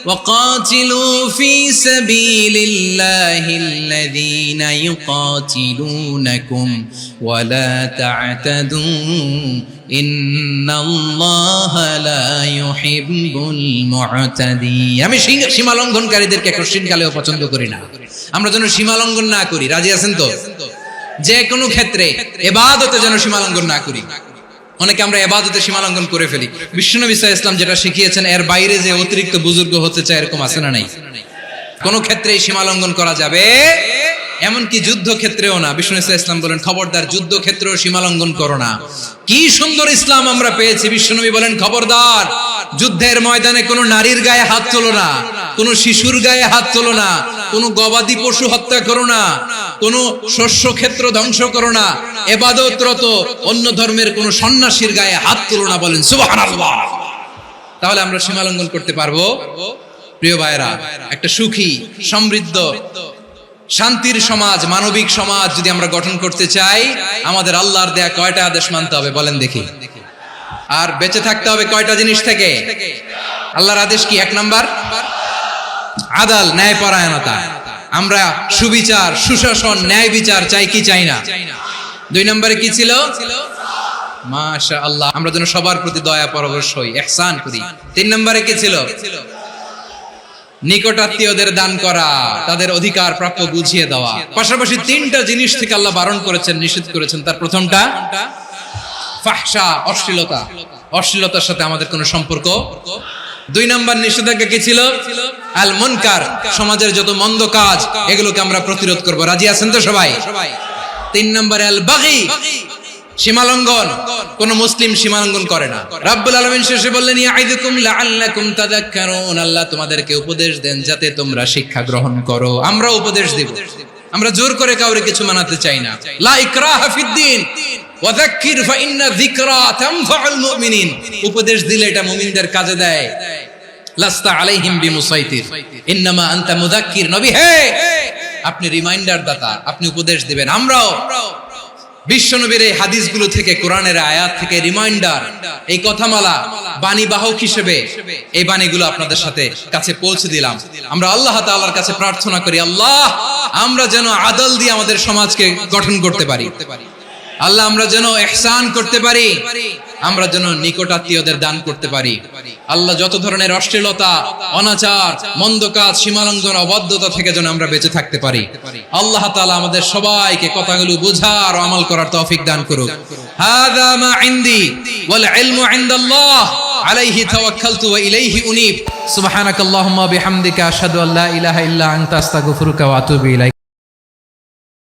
ওয়াকাতিলু ফি সাবিলিল্লাহিল্লাযীনা ইউকাতিলুনাকুম ওয়া লা তা'তাদু ইন্নাল্লাহা লা ইউহিব্বুল মুতাদিন। আমি সীমা লঙ্ঘনকারীদেরকে কোশ্চিনকালেও পছন্দ করি না। আমরা যেন সীমা লঙ্ঘন না করি, রাজি আছেন তো? যে কোনো ক্ষেত্রে ইবাদতে যেন সীমা লঙ্ঘন না করি। অনেকে আমরা ইবাদতে সীমা লঙ্ঘন করে ফেলি। বিশ্বনবী সাল্লাল্লাহু আলাইহি ওয়াসাল্লাম যেটা শিখিয়েছেন এর বাইরে যে অতিরিক্ত বুজুর্গ হতে চায়, এরকম আছে না নাই? কোন ক্ষেত্রেই সীমা লঙ্ঘন করা যাবে, এমনকি যুদ্ধ ক্ষেত্রেও না। বিশ্বনবী সাল্লাল্লাহু আলাইহি ওয়াসাল্লাম বলেন খবরদার যুদ্ধ ক্ষেত্রেও সীমা লঙ্ঘন করো না। কি সুন্দর ইসলাম আমরা পেয়েছি। বিশ্বনবী বলেন খবরদার যুদ্ধের ময়দানে কোনো নারীর গায়ে হাত তোলো না, কোনো শিশুর গায়ে হাত তোলো না, কোনো গবাদি পশু হত্যা করো না, কোনো শস্য ক্ষেত্র ধ্বংস করো না, ইবাদতরত অন্য ধর্মের কোনো সন্ন্যাসীর গায়ে হাত তোলো না। বলেন সুবহানাল্লাহ। তাহলে আমরা সীমা লঙ্ঘন করতে পারবো? প্রিয় ভাইরা, একটা সুখী, সমৃদ্ধ, শান্তির সমাজ, মানবিক সমাজ যদি আমরা গঠন করতে চাই, আমাদের আল্লাহর দেয়া কয়টা আদেশ মানতে হবে বলেন দেখি? আর বেঁচে থাকতে হবে কয়টা জিনিস থেকে? আল্লাহর আদেশ কি? 1 নাম্বার আদাল, ন্যায়পরায়ণতা। আমরা সুবিচার, সুশাসন, ন্যায় বিচার চাই কি চাই না? 2 নম্বরে কি ছিল? মাশাআল্লাহ, আমরা যেন সবার প্রতি দয়া পরবশ হই, ইহসান করি। 3 নম্বরে কি ছিল? নিকটাত্মীয়দের দান করা, তাদের অধিকার প্রাপ্য বুঝিয়ে দেওয়া। পাশাপাশি 3টা জিনিস থেকে আল্লাহ বারণ করেছেন, নিষেধ করেছেন। তার প্রথমটা ফাহশা, অশ্লীলতা। অশ্লীলতার সাথে আমাদের কোনো সম্পর্ক। 2 নম্বর নিষেধাজ্ঞা কি ছিল? আল মুনকার, সমাজের যত মন্দ কাজ এগুলোকে আমরা প্রতিরোধ করব। রাজি আছেন তো সবাই? 3 নম্বরে আল বাগী, সীমালঙ্ঘন। কোন মুসলিম সীমালঙ্ঘন করে না। রাব্বুল আলামিন শেষে বললেন ইয়াইদুকুম লাআল্লাকুম তাযাক্কারুন। আল্লাহ তোমাদেরকে উপদেশ দেন যাতে তোমরা শিক্ষা গ্রহণ করো। আমরা উপদেশ দেব, আমরা জোর করে কাউরে কিছু মানাতে চাই না। লা ইকরাহা ফিদ্দিন ওয়াযাক্কির ফাইন্না যিকরা তানফাউল মুমিনিন। উপদেশ দিলে এটা মুমিনদের কাজে দেয়। লাস্তা আলাইহিম বিমুসাইতির ইন্নামা আনতা মুযাক্কির। নবী হে, আপনি রিমাইন্ডার দাতা, আপনি উপদেশ দিবেন। আমরাও বিশ্বনবীর এই হাদিসগুলো থেকে, কোরআনের আয়াত থেকে রিমাইন্ডার, এই কথামালা বাণী বাহক হিসেবে এই বাণীগুলো আপনাদের সাথে কাছে পৌঁছে দিলাম। আমরা আল্লাহ তাআলার কাছে প্রার্থনা করি, আল্লাহ আমরা যেন আদল দিয়ে আমাদের সমাজকে গঠন করতে পারি। আল্লাহ আমরা যেন ইহসান করতে পারি, আমরা যেন নিকটাত্মীয়দের দান করতে পারি। আল্লাহ যত ধরনের অশ্লীলতা, অনাচার, মন্দ কাজ, সীমালঙ্ঘন, অবাধ্যতা থেকে যেন আমরা বেঁচে থাকতে পারি। আল্লাহ তাআলা আমাদের সবাইকে কথাগুলো বোঝার ও আমল করার তৌফিক দান করুক। হাযা মা ইনদি ওয়াল ইলমু ইনদাল্লাহ আলাইহি তাওয়াক্কালতু ওয়া ইলাইহি উনীব। সুবহানাকাল্লাহুম্মা বিহামদিকা আশহাদু আল্লা ইলাহা ইল্লা আনতা আস্তাগফিরুকা ওয়া আতুবু ইলাইক।